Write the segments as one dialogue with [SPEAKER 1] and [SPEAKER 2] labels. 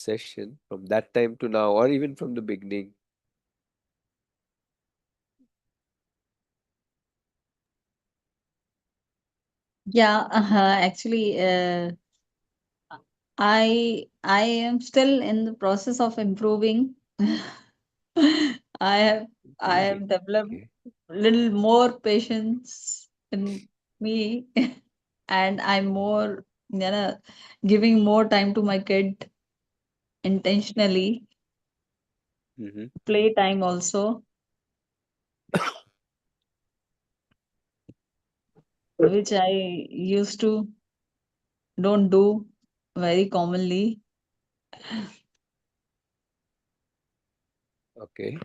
[SPEAKER 1] session from that time to now, or even from the beginning?
[SPEAKER 2] Yeah, actually, I am still in the process of improving. I have I
[SPEAKER 1] Improving.
[SPEAKER 2] have developed
[SPEAKER 1] Okay.
[SPEAKER 2] little more patience in me, and I'm more, giving more time to my kid intentionally,
[SPEAKER 1] Mm-hmm.
[SPEAKER 2] play time also, which I used to don't do very commonly.
[SPEAKER 1] Okay.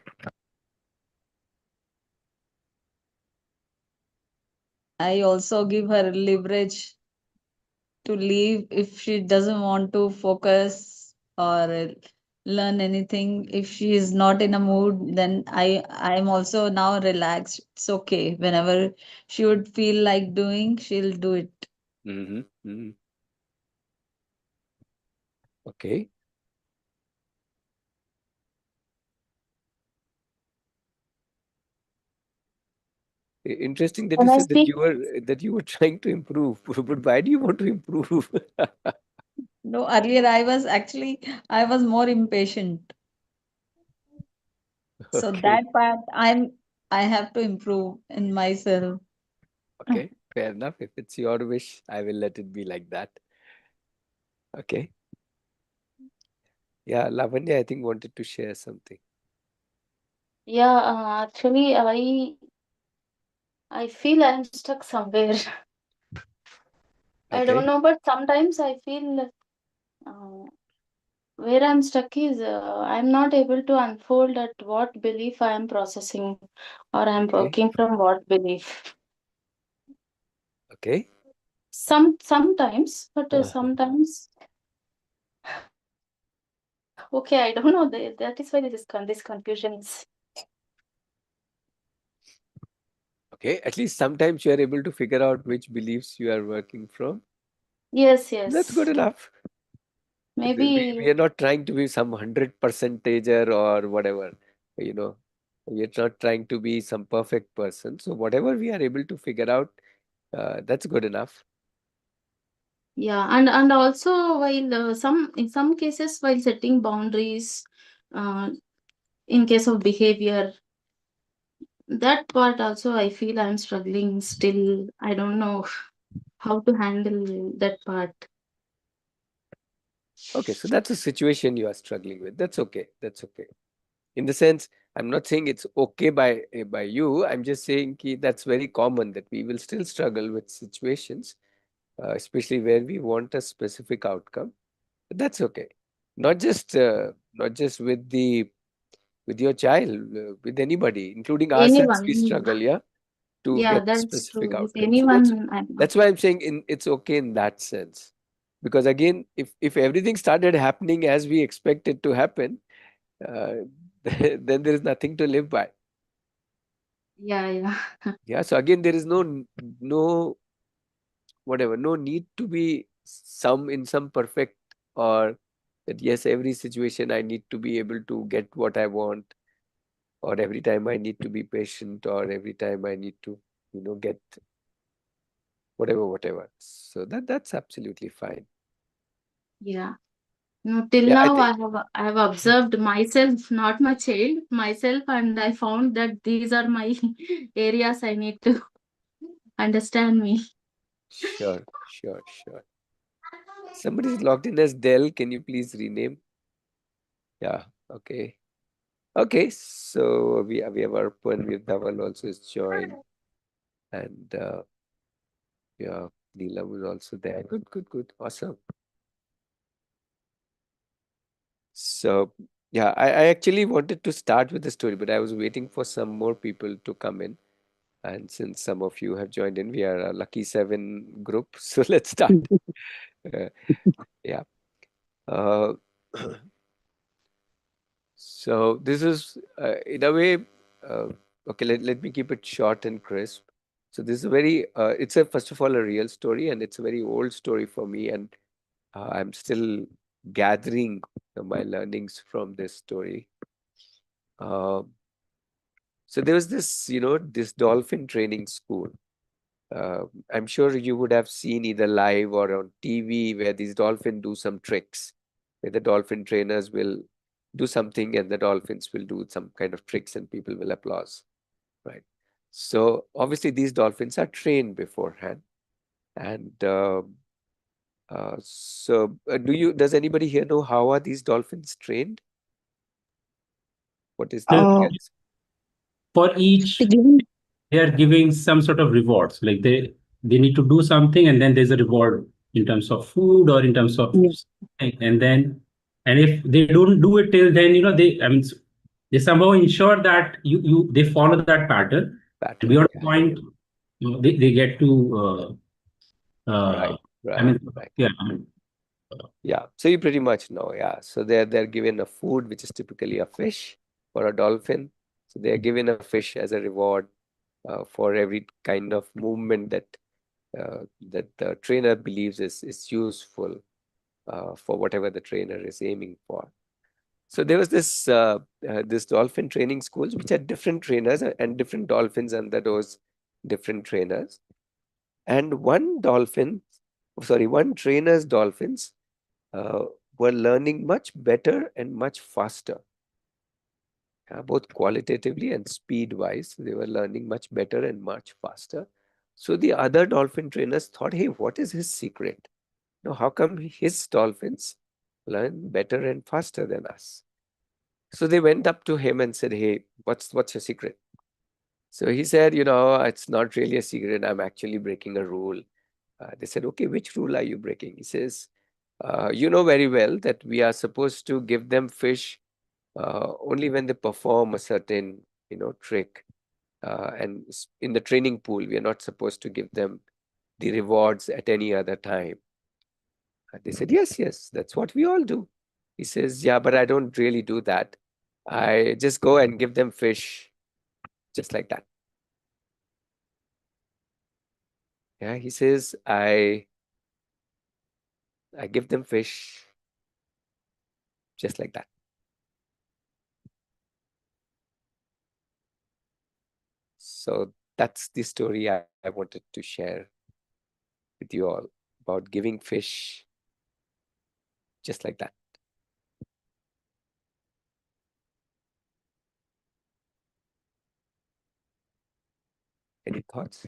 [SPEAKER 2] I also give her leverage to leave if she doesn't want to focus or learn anything. If she is not in a mood, then I'm also now relaxed. It's okay. Whenever she would feel like doing, she'll do it.
[SPEAKER 1] Mm-hmm. Mm-hmm. Okay. Interesting that you
[SPEAKER 3] When I
[SPEAKER 1] said
[SPEAKER 3] speak,
[SPEAKER 1] that you were trying to improve, but why do you want to improve?
[SPEAKER 2] No, earlier I was more impatient. So
[SPEAKER 1] Okay.
[SPEAKER 2] that part I have to improve in myself.
[SPEAKER 1] Okay. Fair enough. If it's your wish, I will let it be like that. Okay. Yeah, Lavanya, I think wanted to share something.
[SPEAKER 3] yeah, actually, I feel I'm stuck somewhere. I don't
[SPEAKER 1] Okay.
[SPEAKER 3] know, but sometimes I feel uh, where I'm stuck is I'm not able to unfold at what belief I am processing or I'm
[SPEAKER 1] Okay.
[SPEAKER 3] working from what belief.
[SPEAKER 1] Okay.
[SPEAKER 3] Sometimes, but
[SPEAKER 1] Uh-huh.
[SPEAKER 3] sometimes okay, I don't know. That is why this confusion is.
[SPEAKER 1] Okay. At least sometimes you are able to figure out which beliefs you are working from.
[SPEAKER 3] Yes,
[SPEAKER 1] That's good
[SPEAKER 3] yes.
[SPEAKER 1] enough. We
[SPEAKER 3] Maybe,
[SPEAKER 1] are not trying to be some 100%ager or whatever, you know. We are not trying to be some perfect person. So whatever we are able to figure out, that's good enough.
[SPEAKER 3] yeah, and also while some in some cases while setting boundaries, uh, in case of behavior, that part also I feel I'm struggling still. I don't know how to handle that part.
[SPEAKER 1] Okay, so that's a situation you are struggling with. That's okay. That's okay. In the sense, I'm not saying it's okay by you. I'm just saying ki that's very common that we will still struggle with situations, especially where we want a specific outcome. But that's okay. Not just with your child, with anybody, including ourselves, we
[SPEAKER 3] Anyone,
[SPEAKER 1] struggle, yeah, to
[SPEAKER 3] yeah,
[SPEAKER 1] get
[SPEAKER 3] that's
[SPEAKER 1] specific
[SPEAKER 3] true. With
[SPEAKER 1] outcomes. So that's
[SPEAKER 3] anyone, I'm
[SPEAKER 1] that's why I'm saying it's okay in that sense. Because again, if everything started happening as we expect it to happen, uh, then there is nothing to live by.
[SPEAKER 3] yeah, yeah.
[SPEAKER 1] Yeah. So again, there is no whatever, no need to be some perfect, or that yes, every situation I need to be able to get what I want, or every time I need to be patient, or every time I need to, get whatever. So that's absolutely fine.
[SPEAKER 3] Yeah. No, till
[SPEAKER 1] Yeah, I
[SPEAKER 3] now
[SPEAKER 1] think.
[SPEAKER 3] I have observed myself, not my child, myself, and I found that these are my areas I need to understand me.
[SPEAKER 1] Sure, sure, sure. Somebody is logged in as Dell. Can you please rename? Yeah. Okay. Okay. So we have Arpan, we have Dhaval also is joined, and yeah, Neelam is also there. Good, good, good. Awesome. So yeah, I actually wanted to start with the story, but I was waiting for some more people to come in. And since some of you have joined in, we are a lucky seven group. So let's start. Uh, yeah. Uh, so this is, in a way, uh, okay, let me keep it short and crisp. So this is it's a, first of all, a real story, and it's a very old story for me. And I'm still gathering my learnings from this story. So there was this, this dolphin training school. I'm sure you would have seen either live or on TV where these dolphins do some tricks, where the dolphin trainers will do something and the dolphins will do some kind of tricks and people will applause, right? So obviously these dolphins are trained beforehand. And does anybody here know how are these dolphins trained? What is the
[SPEAKER 4] Uh,
[SPEAKER 1] guess?
[SPEAKER 4] for
[SPEAKER 2] The
[SPEAKER 4] each,
[SPEAKER 2] given
[SPEAKER 4] they are giving some sort of rewards. Like they need to do something, and then there's a reward in terms of food or in terms of
[SPEAKER 2] yeah,
[SPEAKER 4] something. And if they don't do it till then, they somehow ensure that they follow that pattern. And
[SPEAKER 1] Pattern,
[SPEAKER 4] beyond the
[SPEAKER 1] yeah.
[SPEAKER 4] point, they get to
[SPEAKER 1] Right,
[SPEAKER 4] I
[SPEAKER 1] right,
[SPEAKER 4] mean,
[SPEAKER 1] right.
[SPEAKER 4] yeah,
[SPEAKER 1] Yeah, so you pretty much know, yeah. So they're given a food which is typically a fish or a dolphin. So they're given a fish as a reward for every kind of movement that the trainer believes is useful for whatever the trainer is aiming for. So there was this dolphin training schools which had different trainers and different dolphins under those different trainers. And one trainer's dolphins uh, were learning much better and much faster, both qualitatively and speed wise. They were learning much better and much faster. So the other dolphin trainers thought, hey, what is his secret? Now, how come his dolphins learn better and faster than us? So they went up to him and said, hey, what's your secret? So he said, it's not really a secret. I'm actually breaking a rule. They said, okay, which rule are you breaking? He says, you know very well that we are supposed to give them fish only when they perform a certain, trick. In the training pool, we are not supposed to give them the rewards at any other time. They said, yes, yes, that's what we all do. He says, yeah, but I don't really do that. I just go and give them fish just like that. Yeah, he says, I give them fish just like that. So that's the story I wanted to share with you all about giving fish just like that. Any thoughts?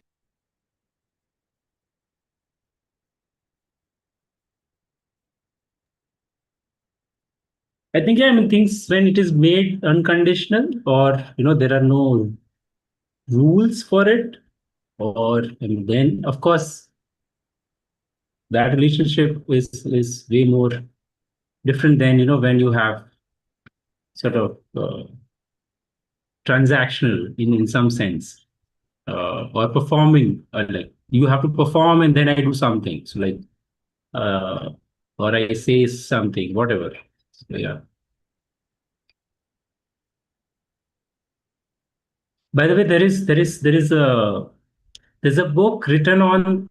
[SPEAKER 4] I think, yeah, things when it is made unconditional, or there are no rules for it, or then of course that relationship is way more different than when you have sort of transactional in some sense, or performing, like you have to perform and then I do something, so like uh, or I say something, whatever. So, yeah. By the way, there is there's a book written on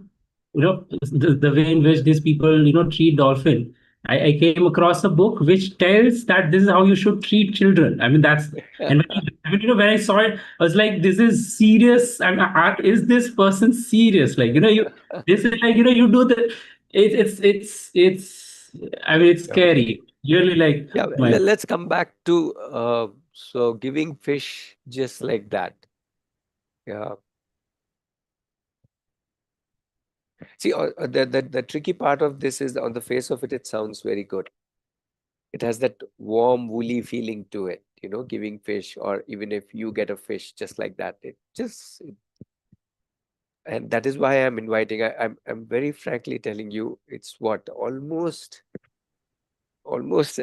[SPEAKER 4] the way in which these people treat dolphin. I came across a book which tells that this is how you should treat children. That's, and when I saw it, I was like, this is serious. Is this person serious? Like, this is like, you do the, it's it's
[SPEAKER 1] Yeah.
[SPEAKER 4] scary. Really, like,
[SPEAKER 1] Yeah,
[SPEAKER 4] my.
[SPEAKER 1] let's come back to so giving fish just like that. Yeah. See, the tricky part of this is on the face of it, it sounds very good. It has that warm, woolly feeling to it, giving fish, or even if you get a fish just like that, and that is why I'm inviting. I'm very frankly telling you, it's what almost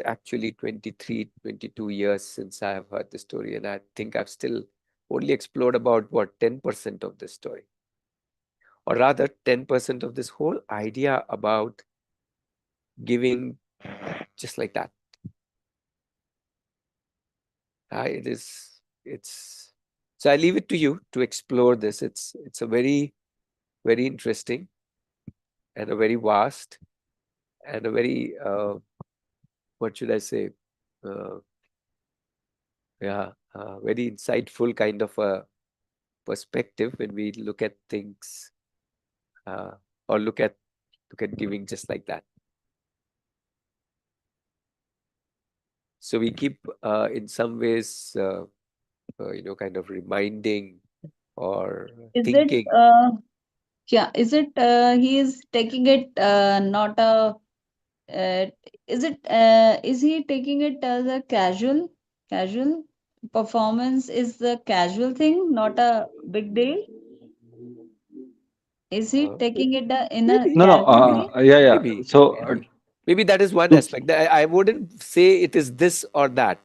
[SPEAKER 1] actually 23, 22 years since I have heard the story, and I think I've still only explored about what 10% of this story, or rather 10% of this whole idea about giving just like that. It's so I leave it to you to explore this. It's a very, very interesting and a very vast and a very what should I say? Uh, yeah, very insightful kind of a perspective when we look at things, uh, or look at giving just like that. So we keep, in some ways, kind of reminding or
[SPEAKER 2] Is it
[SPEAKER 1] thinking.
[SPEAKER 2] yeah, is it he is taking it not a uh, is he taking it as a casual performance is the casual thing, not a big deal? Is he
[SPEAKER 1] Uh,
[SPEAKER 2] taking it in a
[SPEAKER 1] maybe,
[SPEAKER 5] No, no.
[SPEAKER 2] casual way?
[SPEAKER 5] Yeah, yeah.
[SPEAKER 1] maybe,
[SPEAKER 5] So,
[SPEAKER 1] maybe that is one
[SPEAKER 5] to,
[SPEAKER 1] aspect. I wouldn't say it is this or that.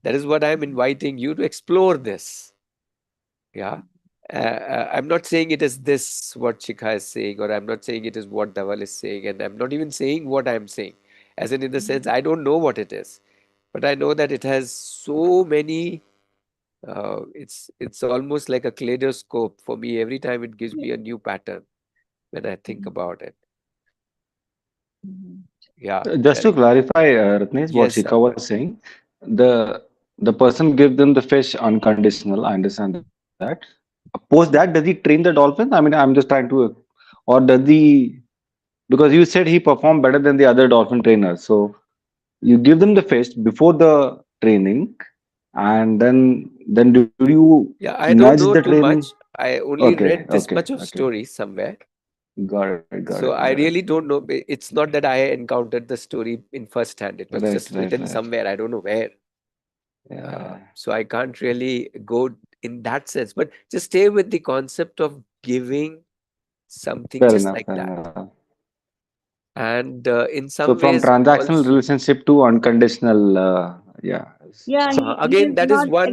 [SPEAKER 1] That is what I'm inviting you to explore this. Yeah. I'm not saying it is this what Shikha is saying, or I'm not saying it is what Dhaval is saying, and I'm not even saying what I'm saying. As in the sense, I don't know what it is, but I know that it has so many. It's almost like a kaleidoscope for me. Every time it gives me a new pattern when I think about it.
[SPEAKER 2] Mhm.
[SPEAKER 1] Yeah.
[SPEAKER 5] just to clarify, Ratnesh, what
[SPEAKER 1] Yes,
[SPEAKER 5] Shika was
[SPEAKER 1] Amber.
[SPEAKER 5] saying, the person give them the fish unconditional. I understand that. Post that, does he train the dolphin? I mean, I'm just trying to, or does he? Because you said he performed better than the other dolphin trainers. So you give them the fish before the training, and then do you
[SPEAKER 1] Yeah, I
[SPEAKER 5] nudge
[SPEAKER 1] don't
[SPEAKER 5] the
[SPEAKER 1] know too
[SPEAKER 5] training?
[SPEAKER 1] much. I only
[SPEAKER 5] Okay,
[SPEAKER 1] read this
[SPEAKER 5] okay,
[SPEAKER 1] much of
[SPEAKER 5] okay.
[SPEAKER 1] story somewhere.
[SPEAKER 5] Got it, got it,
[SPEAKER 1] So
[SPEAKER 5] got
[SPEAKER 1] I
[SPEAKER 5] it.
[SPEAKER 1] really don't know. It's not that I encountered the story in first hand. It was
[SPEAKER 5] Right,
[SPEAKER 1] just
[SPEAKER 5] right,
[SPEAKER 1] written
[SPEAKER 5] right.
[SPEAKER 1] somewhere. I don't know where.
[SPEAKER 5] Yeah.
[SPEAKER 1] So I can't really go in that sense. But just stay with the concept of giving something
[SPEAKER 5] Fair
[SPEAKER 1] just
[SPEAKER 5] enough,
[SPEAKER 1] like
[SPEAKER 5] fair
[SPEAKER 1] that.
[SPEAKER 5] enough.
[SPEAKER 1] And in
[SPEAKER 5] So
[SPEAKER 1] some
[SPEAKER 5] from
[SPEAKER 1] ways
[SPEAKER 5] transactional
[SPEAKER 1] also,
[SPEAKER 5] relationship to unconditional, yeah.
[SPEAKER 2] Yeah, he
[SPEAKER 1] again,
[SPEAKER 2] is not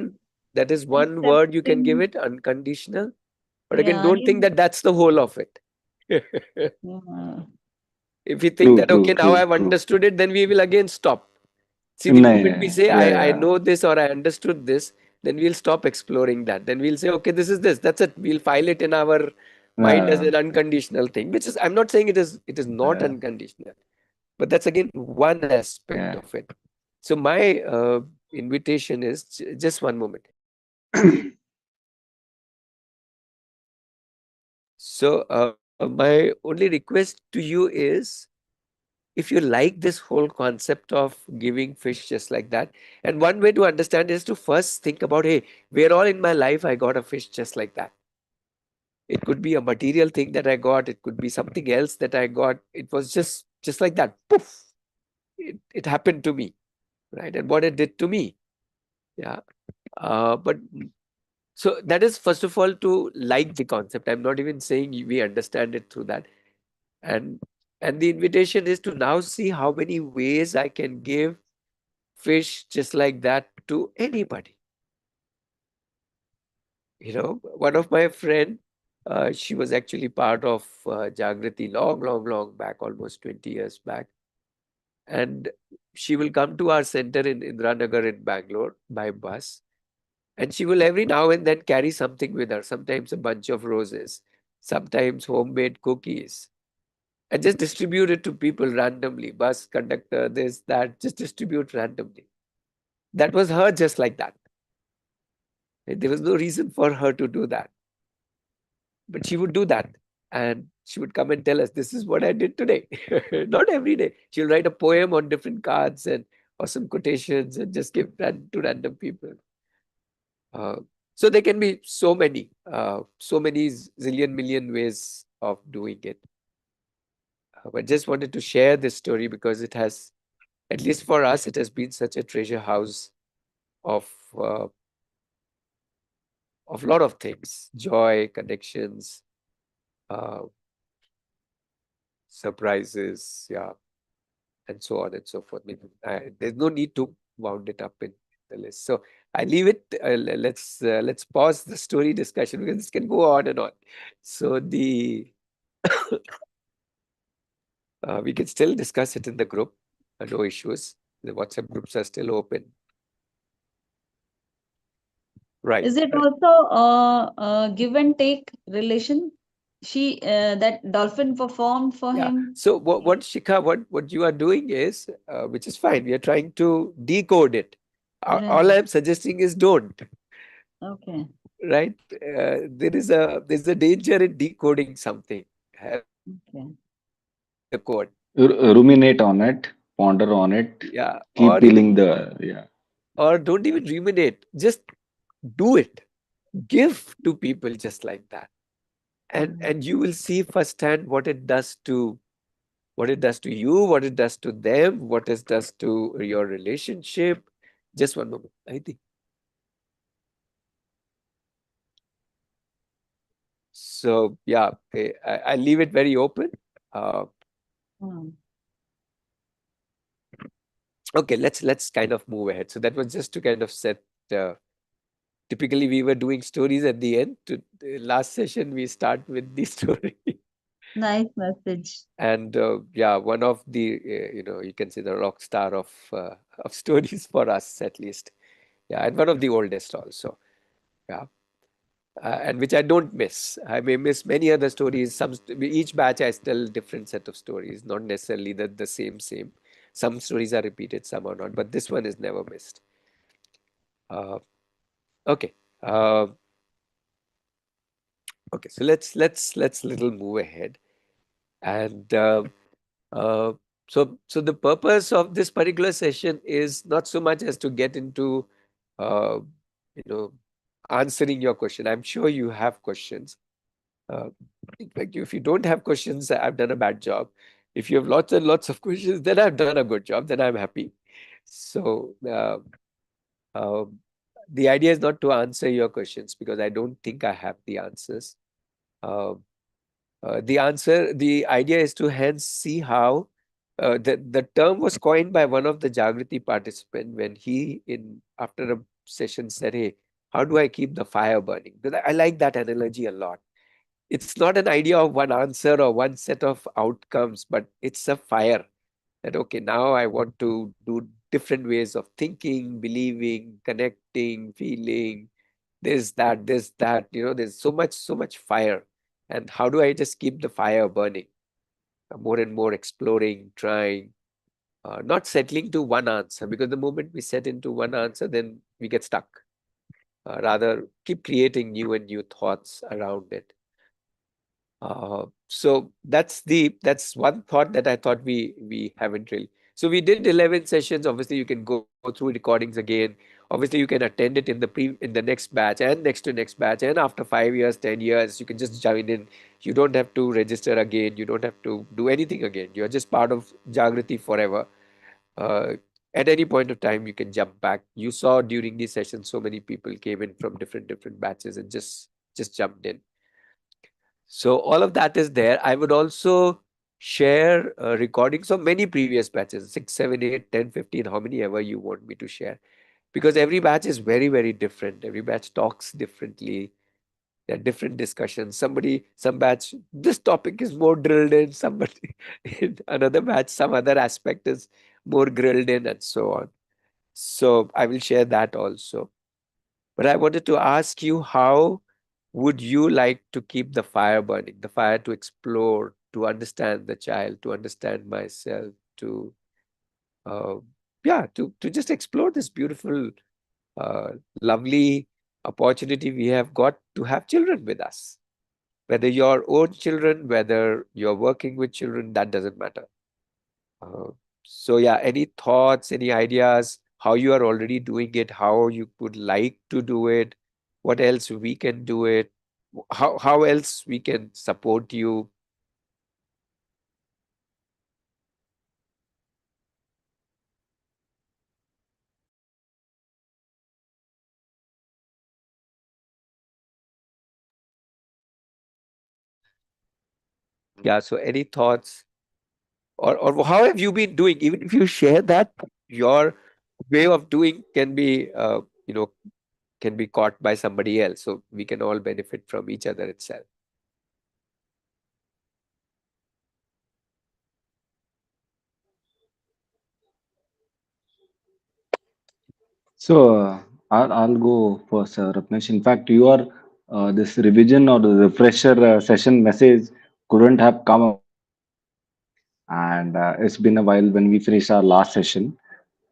[SPEAKER 1] that is one word you can give
[SPEAKER 2] accepting.
[SPEAKER 1] it, unconditional. But again,
[SPEAKER 2] Yeah,
[SPEAKER 1] don't think that that's the whole of it.
[SPEAKER 2] yeah.
[SPEAKER 1] If you think
[SPEAKER 5] True,
[SPEAKER 1] that, okay,
[SPEAKER 5] true,
[SPEAKER 1] now
[SPEAKER 5] true,
[SPEAKER 1] I've
[SPEAKER 5] true.
[SPEAKER 1] understood it, then we will again stop. See, the
[SPEAKER 5] No,
[SPEAKER 1] moment we
[SPEAKER 5] yeah,
[SPEAKER 1] say, I
[SPEAKER 5] yeah.
[SPEAKER 1] know this or I understood this, then we'll stop exploring that. Then we'll say, okay, this is this. That's it. We'll file it in our mind as
[SPEAKER 5] Uh,
[SPEAKER 1] an unconditional thing, which is, I'm not saying it is not
[SPEAKER 5] uh,
[SPEAKER 1] unconditional, but that's again one aspect
[SPEAKER 5] yeah.
[SPEAKER 1] of it. So my invitation is just one moment. So my only request to you is, if you like this whole concept of giving fish just like that, and one way to understand is to first think about, hey, where all in my life I got a fish just like that. It could be a material thing that I got, it could be something else that I got. It was just like that. Poof! It happened to me, right? And what it did to me. Yeah. But so that is first of all to like the concept. I'm not even saying we understand it through that. And and the invitation is to now see how many ways I can give fish just like that to anybody. One of my friend, she was actually part of Jagriti long back, almost 20 years back. And she will come to our center in Indranagar in Bangalore by bus. And she will every now and then carry something with her, sometimes a bunch of roses, sometimes homemade cookies, and just distribute it to people randomly. Bus conductor, this, that, just distribute randomly. That was her just like that. There was no reason for her to do that. But she would do that. And she would come and tell us, this is what I did today. Not every day. She'll write a poem on different cards and or some quotations and just give that to random people. Uh, so there can be so many zillion million ways of doing it. But just wanted to share this story because it has, at least for us, it has been such a treasure house of uh, of a lot of things: joy, connections, uh, surprises, yeah, and so on and so forth. There's no need to wound it up in the list. So I leave it. Let's pause the story discussion because this can go on and on. So the we can still discuss it in the group. No issues. The WhatsApp groups are still open. Right.
[SPEAKER 2] Is it
[SPEAKER 1] Right.
[SPEAKER 2] also a give and take relation? she that dolphin performed for
[SPEAKER 1] Yeah.
[SPEAKER 2] him.
[SPEAKER 1] So what Shikha, what you are doing is, which is fine. We are trying to decode it. All
[SPEAKER 2] Right.
[SPEAKER 1] I'm suggesting is don't.
[SPEAKER 2] Okay.
[SPEAKER 1] Right? There's a danger in decoding something, having the code.
[SPEAKER 5] Ruminate on it, ponder on it,
[SPEAKER 1] Yeah.
[SPEAKER 5] keep peeling the, yeah.
[SPEAKER 1] Or don't even ruminate. Just do it. Give to people just like that,
[SPEAKER 2] Mm.
[SPEAKER 1] and you will see firsthand what it does to you, what it does to them, what it does to your relationship. Just one moment. I think so. Yeah, I leave it very open. Uh,
[SPEAKER 2] Mm.
[SPEAKER 1] okay, let's kind of move ahead. So that was just to kind of set. Uh, Typically, we were doing stories at the end. To the last session, we start with the story.
[SPEAKER 2] Nice message.
[SPEAKER 1] And yeah, one of the you can say the rock star of stories for us at least. Yeah, and one of the oldest also. Yeah, and which I don't miss. I may miss many other stories. Each batch I tell different set of stories, not necessarily the same. Some stories are repeated, some are not, but this one is never missed. Uh, okay, uh, okay. So let's little move ahead, and uh, so the purpose of this particular session is not so much as to get into uh, you know answering your question. I'm sure you have questions. Uh, in fact, if you don't have questions, I've done a bad job. If you have lots and lots of questions, then I've done a good job. Then I'm happy. So uh, the idea is not to answer your questions because I don't think I have the answers. Uh, the idea is to hence see how the term was coined by one of the Jagriti participant when he in after a session said, "Hey, how do I keep the fire burning?" Because I like that analogy a lot. It's not an idea of one answer or one set of outcomes, but it's a fire that, okay, now I want to do different ways of thinking, believing, connecting, feeling, this, that, there's so much fire. And how do I just keep the fire burning? More and more exploring, trying, not settling to one answer, because the moment we set into one answer, then we get stuck. Rather, keep creating new and new thoughts around it. So that's one thought that I thought we haven't really. So we did 11 sessions. Obviously, you can go through recordings again. Obviously, you can attend it in the next batch and next to next batch. And after 5 years, 10 years, you can just join in. You don't have to register again. You don't have to do anything again. You're just part of Jagriti forever. Uh, at any point of time, you can jump back. You saw during these sessions, so many people came in from different batches and just jumped in. So all of that is there. I would also share recordings of many previous batches, 6, 7, 8, 10, 15, how many ever you want me to share. Because every batch is very, very different. Every batch talks differently. There are different discussions. Some batch, this topic is more drilled in. Somebody in another batch, some other aspect is more grilled in, and so on. So I will share that also. But I wanted to ask you, how would you like to keep the fire burning, the fire to explore, to understand the child, to understand myself, to uh, yeah, to just explore this beautiful, lovely opportunity we have got to have children with us. Whether your own children, whether you're working with children, that doesn't matter. Uh, so yeah, any thoughts, any ideas, how you are already doing it, how you would like to do it, what else we can do it, how else we can support you. Yeah, so any thoughts, or how have you been doing? Even if you share that, your way of doing can be you know can be caught by somebody else, so we can all benefit from each other itself.
[SPEAKER 5] So I'll go first, Ratnesh. In fact, you are this revision or the refresher session message couldn't have come about. And it's been a while when we finished our last session.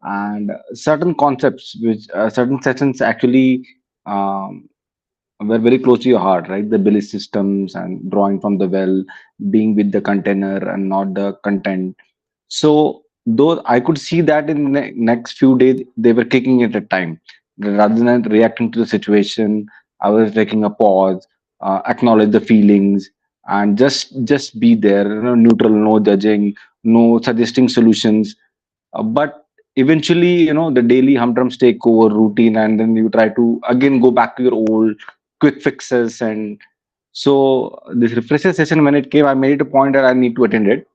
[SPEAKER 5] And certain concepts, which certain sessions actually um, were very close to your heart, right? The belief systems and drawing from the well, being with the container and not the content. So, though I could see that in the next few days, they were kicking it at time. Rather than reacting to the situation, I was taking a pause, acknowledge the feelings, and just be there, neutral, no judging, no suggesting solutions. But eventually, the daily humdrums take over routine, and then you try to again go back to your old quick fixes. And so, this refresher session, when it came, I made it a point that I need to attend it.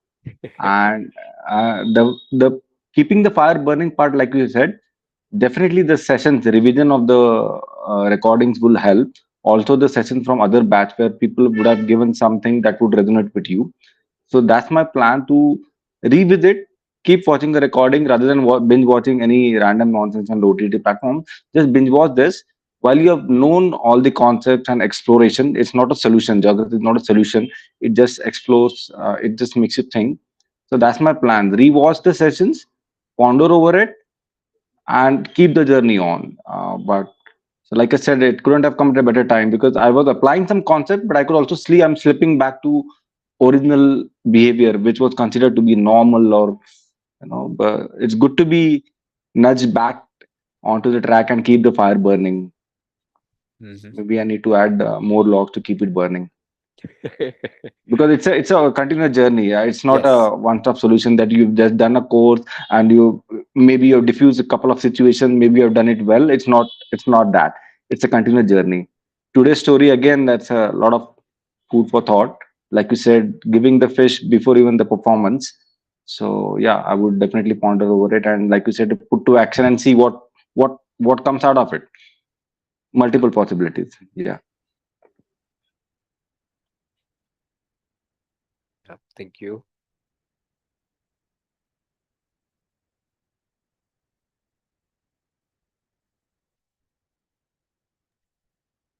[SPEAKER 5] And the keeping the fire burning part, like you said, definitely the sessions, the revision of the recordings will help. Also, the sessions from other batch where people would have given something that would resonate with you. So that's my plan, to revisit, keep watching the recording rather than binge watching any random nonsense on the OTT platform. Just binge watch this while you have known all the concepts and exploration. It's not a solution. Jagriti is not a solution. It just explores. It just makes you think. So that's my plan. Rewatch the sessions, ponder over it, and keep the journey on. But so, like I said, it couldn't have come at a better time because I was applying some concept, but I could also see I'm slipping back to original behavior, which was considered to be normal, or but it's good to be nudged back onto the track and keep the fire burning.
[SPEAKER 1] Mhm.
[SPEAKER 5] Maybe I need to add more logs to keep it burning, because it's a continuous journey. It's not
[SPEAKER 1] Yes.
[SPEAKER 5] a one-stop solution that you've just done a course and you've diffused a couple of situations, maybe you've done it well. It's not that. It's a continuous journey. Today's story, again, that's a lot of food for thought. Like you said, giving the fish before even the performance. So yeah, I would definitely ponder over it, and like you said, put to action and see what comes out of it.
[SPEAKER 1] Yeah.
[SPEAKER 5] Multiple possibilities. Yeah.
[SPEAKER 1] Yeah. Thank you.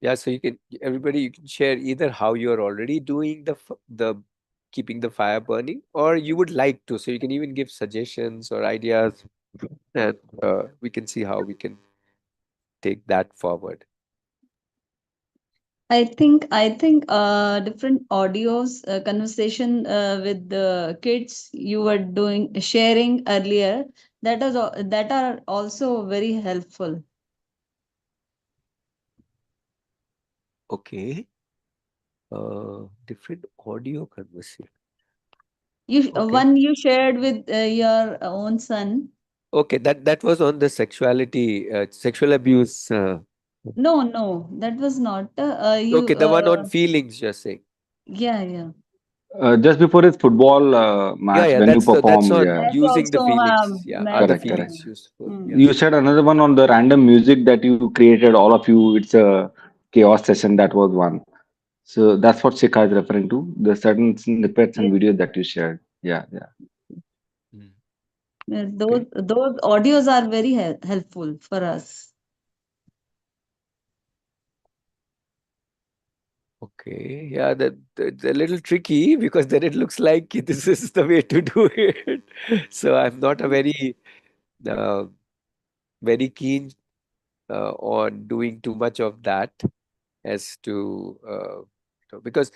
[SPEAKER 1] Yeah. So everybody, you can share either how you're already doing the keeping the fire burning, or you would like to. So you can even give suggestions or ideas, and we can see how we can take that forward.
[SPEAKER 2] I think different audios conversation with the kids you were doing sharing earlier, that are also very helpful.
[SPEAKER 1] Okay. Different audio conversation. Okay.
[SPEAKER 2] One you shared with your own son.
[SPEAKER 1] Okay. That was on the sexuality, sexual abuse.
[SPEAKER 2] No, that was not you
[SPEAKER 1] Okay, the one on feelings, you're saying.
[SPEAKER 2] yeah.
[SPEAKER 5] Just before his football
[SPEAKER 1] Yeah,
[SPEAKER 5] match,
[SPEAKER 1] yeah,
[SPEAKER 5] when you
[SPEAKER 1] that's
[SPEAKER 5] perform,
[SPEAKER 1] on
[SPEAKER 5] yeah,
[SPEAKER 2] That's
[SPEAKER 1] using the
[SPEAKER 2] also
[SPEAKER 1] feelings. Yeah, are the
[SPEAKER 5] correct,
[SPEAKER 2] mentioned.
[SPEAKER 5] correct.
[SPEAKER 1] feelings useful?
[SPEAKER 2] Hmm.
[SPEAKER 1] Yeah.
[SPEAKER 5] You said another one on the random music that you created, all of you. It's a chaos session. That was one. So that's what Shikha is referring to. The certain snippets and
[SPEAKER 2] Yes,
[SPEAKER 5] videos that you shared. Yeah, yeah.
[SPEAKER 1] Mm.
[SPEAKER 2] yes,
[SPEAKER 1] Okay.
[SPEAKER 2] those audios are very helpful for us.
[SPEAKER 1] Okay. Yeah, that's a little tricky because then it looks like this is the way to do it. So I'm not a uh, very keen on doing too much of that as to because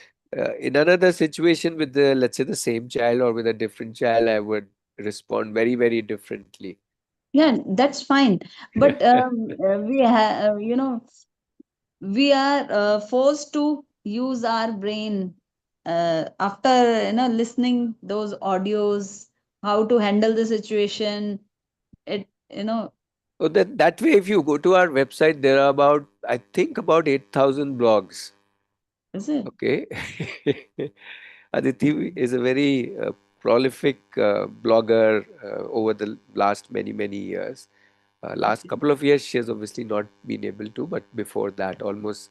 [SPEAKER 1] in another situation with the, let's say, the same child or with a different child, I would respond very, very differently.
[SPEAKER 2] Yeah, that's fine. But we are forced to use our brain after listening those audios, how to handle the situation. It
[SPEAKER 1] So that way, if you go to our website, there are about, I think, about 8,000 blogs.
[SPEAKER 2] is it
[SPEAKER 1] Okay. Aditi is a very prolific blogger over the last many, many years. Last
[SPEAKER 2] okay?
[SPEAKER 1] couple of years, she has obviously not been able to, but before that, almost,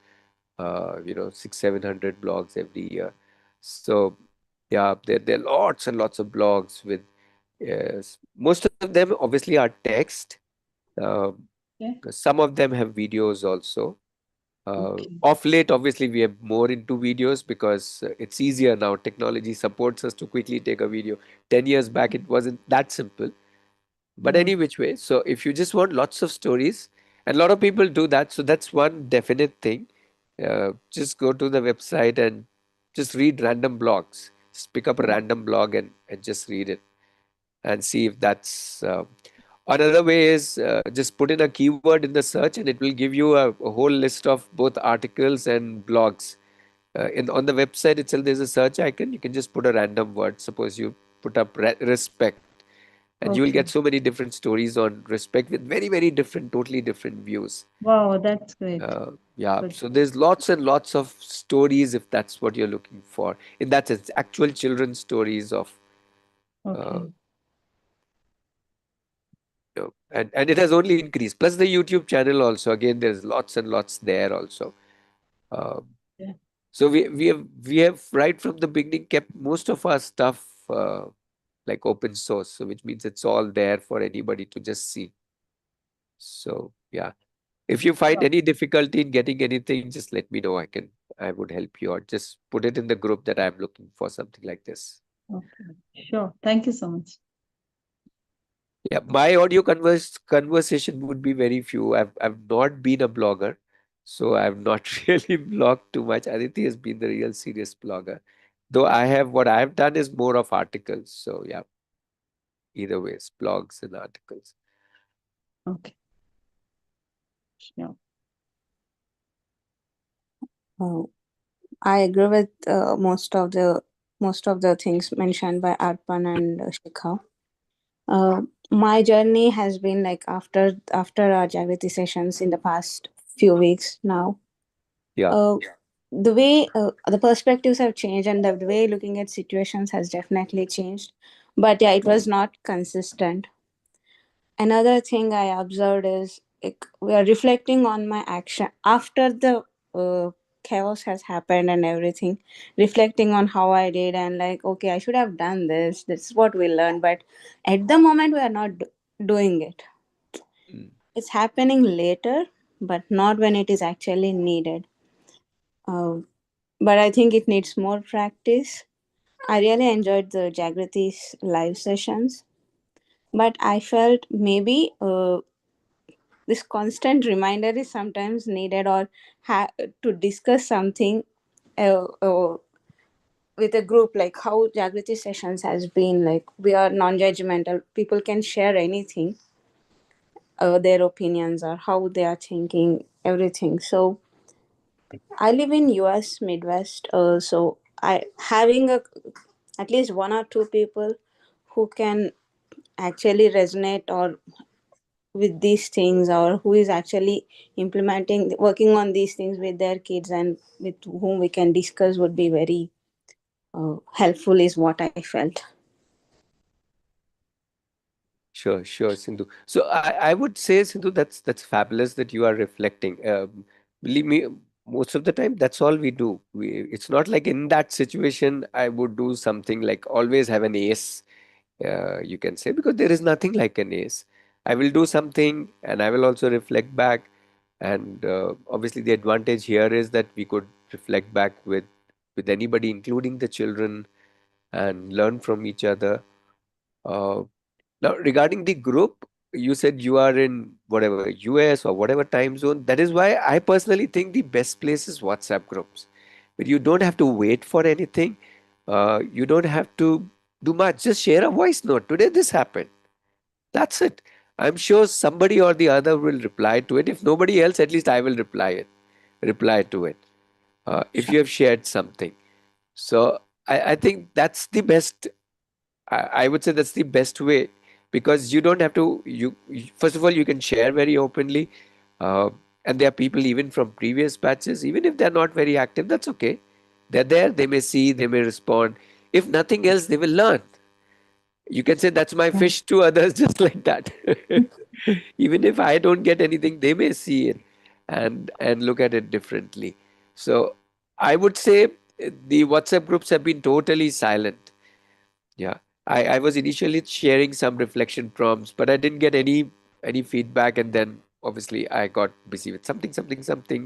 [SPEAKER 1] 700 blogs every year. So, yeah, there are lots and lots of blogs with, yes, most of them obviously are text. Um
[SPEAKER 2] Okay.
[SPEAKER 1] some of them have videos also.
[SPEAKER 2] Okay.
[SPEAKER 1] Of late, obviously, we are more into videos because it's easier now. Technology supports us to quickly take a video. 10 years back, it wasn't that simple. But
[SPEAKER 2] Yeah.
[SPEAKER 1] any which way, so if you just want lots of stories, and a lot of people do that, so that's one definite thing. Just go to the website and just read random blogs. Just pick up a random blog and just read it and see if that's. Another way is just put in a keyword in the search and it will give you a whole list of both articles and blogs. On the website itself, there's a search icon. You can just put a random word. Suppose you put up respect, and you will
[SPEAKER 2] Okay.
[SPEAKER 1] get so many different stories on respect with very, very different, totally different views.
[SPEAKER 2] Wow, that's great.
[SPEAKER 1] Yeah,
[SPEAKER 2] Good.
[SPEAKER 1] so there's lots and lots of stories if that's what you're looking for. In that sense, actual children's stories of, uh,
[SPEAKER 2] Okay.
[SPEAKER 1] and it has only increased. Plus the YouTube channel also. Again, there's lots and lots there also. Um,
[SPEAKER 2] Yeah.
[SPEAKER 1] so we have right from the beginning kept most of our stuff like open source, so which means it's all there for anybody to just see. So yeah. If you find
[SPEAKER 2] Wow.
[SPEAKER 1] any difficulty in getting anything, just let me know. I would help you, or just put it in the group that I'm looking for something like this.
[SPEAKER 2] Okay. Sure. Thank you so much.
[SPEAKER 1] Yeah, my audio conversation would be very few. I've not been a blogger, so I've not really blogged too much. Aditi has been the real serious blogger. Though what I've done is more of articles. So yeah, either ways, blogs and articles.
[SPEAKER 2] Okay. Sure.
[SPEAKER 6] Uh, I agree with most of the things mentioned by Arpan and Shikha. My journey has been like after our Jagriti sessions in the past few weeks now.
[SPEAKER 1] Yeah,
[SPEAKER 6] Uh, the way the perspectives have changed and the way looking at situations has definitely changed. But yeah, it was not consistent. Another thing I observed is like, we are reflecting on my action after the chaos has happened and everything, reflecting on how I did and like, okay, I should have done this. This is what we learned. But at the moment, we are not doing it.
[SPEAKER 1] mm,
[SPEAKER 6] It's happening later, but not when it is actually needed. Uh, but I think it needs more practice. I really enjoyed the Jagriti's live sessions, but I felt maybe this constant reminder is sometimes needed, or to discuss something with a group, like how Jagriti sessions has been. Like, we are non-judgmental, people can share anything, their opinions or how they are thinking, everything. So I live in US Midwest, so I having at least one or two people who can actually resonate or with these things, or who is actually implementing working on these things with their kids and with whom we can discuss would be very helpful, is what I felt.
[SPEAKER 1] sure, Sindhu. So I would say, Sindhu, that's fabulous that you are reflecting. Believe me, most of the time that's all we do. It's not like in that situation I would do something like always have an ace, you can say, because there is nothing like an ace. I will do something and I will also reflect back. And obviously, the advantage here is that we could reflect back with anybody, including the children, and learn from each other. Uh, Now, regarding the group, you said you are in whatever US or whatever time zone. That is why I personally think the best place is WhatsApp groups. But you don't have to wait for anything. You don't have to do much. Just share a voice note. Today this happened. That's it. I'm sure somebody or the other will reply to it. If nobody else, at least I will reply to it. If
[SPEAKER 6] Sure.
[SPEAKER 1] you have shared something. So I think that's the best. I would say that's the best way, because you don't have to. First of all, you can share very openly, uh, and there are people even from previous batches, even if they're not very active, that's okay. They're there. They may see. They may respond. If nothing else, they will learn. You can say that's my
[SPEAKER 2] Yeah.
[SPEAKER 1] fish to others, just like that. Even if I don't get anything, they may see it and look at it differently. So I would say the WhatsApp groups have been totally silent. Yeah. I was initially sharing some reflection prompts, but I didn't get any feedback, and then obviously I got busy with something,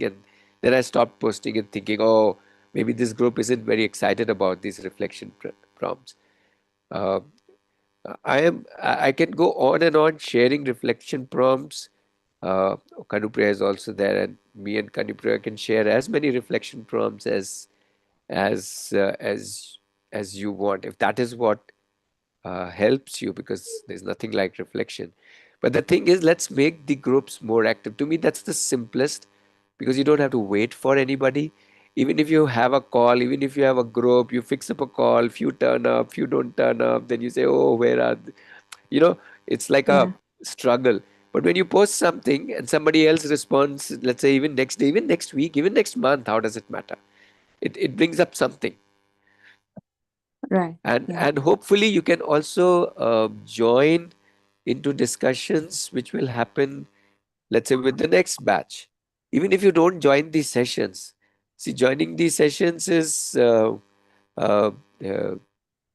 [SPEAKER 1] and Then I stopped posting and thinking, oh, maybe this group isn't very excited about these reflection prompts. Uh, I can go on and on sharing reflection prompts. Kanupriya is also there, and me and Kanupriya can share as many reflection prompts as uh, as as you want, if that is what helps you, because there's nothing like reflection. But the thing is, let's make the groups more active. To me, that's the simplest, because you don't have to wait for anybody. Even if you have a call, even if you have a group, you fix up a call, few turn up, few don't turn up, then you say, oh, where are you know, it's like a
[SPEAKER 6] Yeah.
[SPEAKER 1] struggle. But when you post something and somebody else responds, let's say even next day, even next week, even next month, how does it matter? It brings up something.
[SPEAKER 6] Right.
[SPEAKER 1] And
[SPEAKER 6] Yeah.
[SPEAKER 1] and hopefully you can also join into discussions which will happen, let's say, with the next batch. Even if you don't join these sessions, see, joining these sessions uh, uh,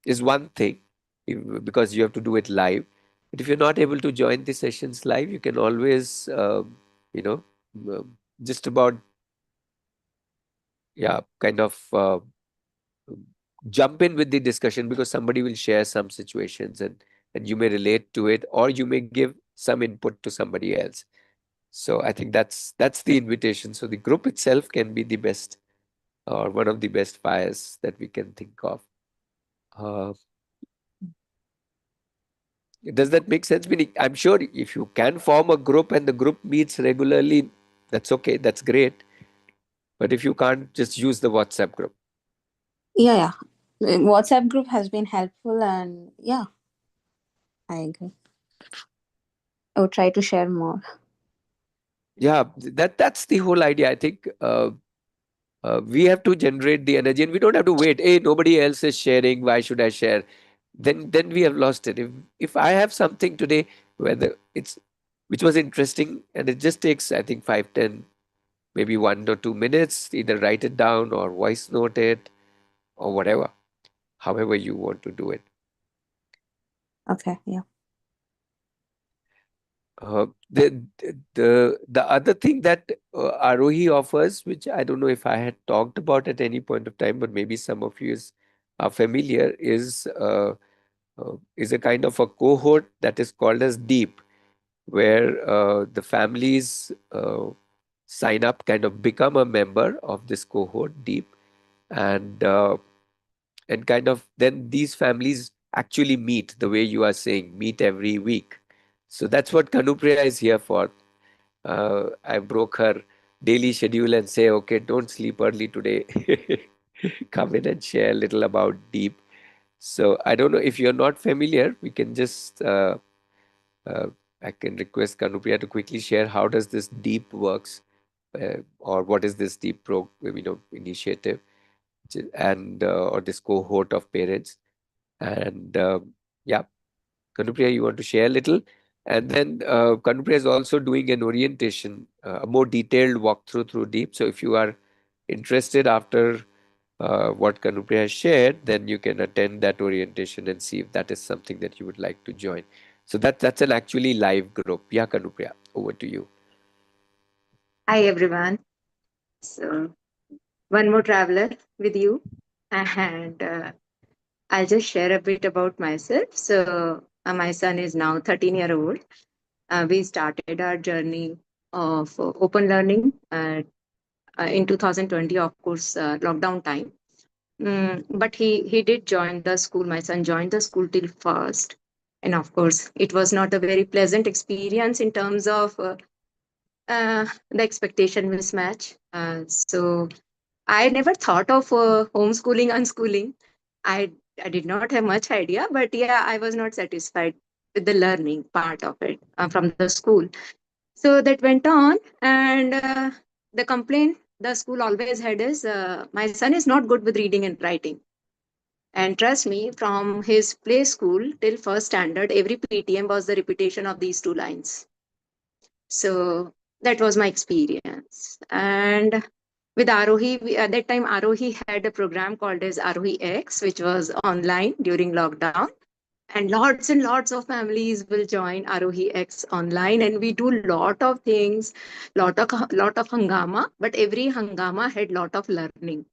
[SPEAKER 1] is one thing, because you have to do it live. But if you're not able to join the sessions live, you can always, you know, just about, yeah, kind of jump in with the discussion, because somebody will share some situations, and you may relate to it, or you may give some input to somebody else. So I think that's the invitation. So the group itself can be the best, or one of the best fires that we can think of. Uh, does that make sense? Meaning, I'm sure if you can form a group and the group meets regularly, that's okay, that's great. But if you can't, just use the WhatsApp group.
[SPEAKER 6] Yeah, yeah. WhatsApp group has been helpful, and yeah, I agree. I would try to share more.
[SPEAKER 1] Yeah, that's the whole idea. I think we have to generate the energy, and we don't have to wait. Hey, nobody else is sharing. Why should I share? Then we have lost it. If I have something today, whether it's which was interesting, and it just takes, I think, 5, 10, maybe 1 or 2 minutes, either write it down or voice note it or whatever, however you want to do it.
[SPEAKER 6] Okay. Yeah.
[SPEAKER 1] The other thing that Aarohi offers, which I don't know if I had talked about at any point of time, but maybe some of you are familiar, is a kind of a cohort that is called as Deep, where the families sign up, kind of become a member of this cohort, Deep, and kind of then these families actually meet the way you are saying, meet every week. So that's what Kanupriya is here for. I broke her daily schedule and say, okay, don't sleep early today. Come in and share a little about Deep. So I don't know if you're not familiar, we can just uh, I can request Kanupriya to quickly share how does this Deep works, or what is this Deep initiative, and or this cohort of parents. And yeah, Kanupriya, you want to share a little? And then Kanupriya is also doing an orientation, a more detailed walkthrough through Deep. So if you are interested after what Kanupriya has shared, then you can attend that orientation and see if that is something that you would like to join. So that's an actually live group. Yeah, Kanupriya, over to you.
[SPEAKER 7] Hi everyone. So one more traveler with you, and I'll just share a bit about myself. So my son is now 13-year-old. We started our journey of open learning in 2020, of course, lockdown time. But he did join the school. My son joined the school till first, and of course, it was not a very pleasant experience in terms of the expectation mismatch. So I never thought of homeschooling, unschooling. I did not have much idea, but yeah, I was not satisfied with the learning part of it from the school. So that went on, and the complaint the school always had is my son is not good with reading and writing. And trust me, from his play school till first standard, every PTM was the repetition of these two lines. So that was my experience. And with Aarohi, at that time, Aarohi had a program called as Aarohi X, which was online during lockdown. and lots of families will join Arohi X online, and we do lot of things, lot of hangama, but every hangama had lot of learning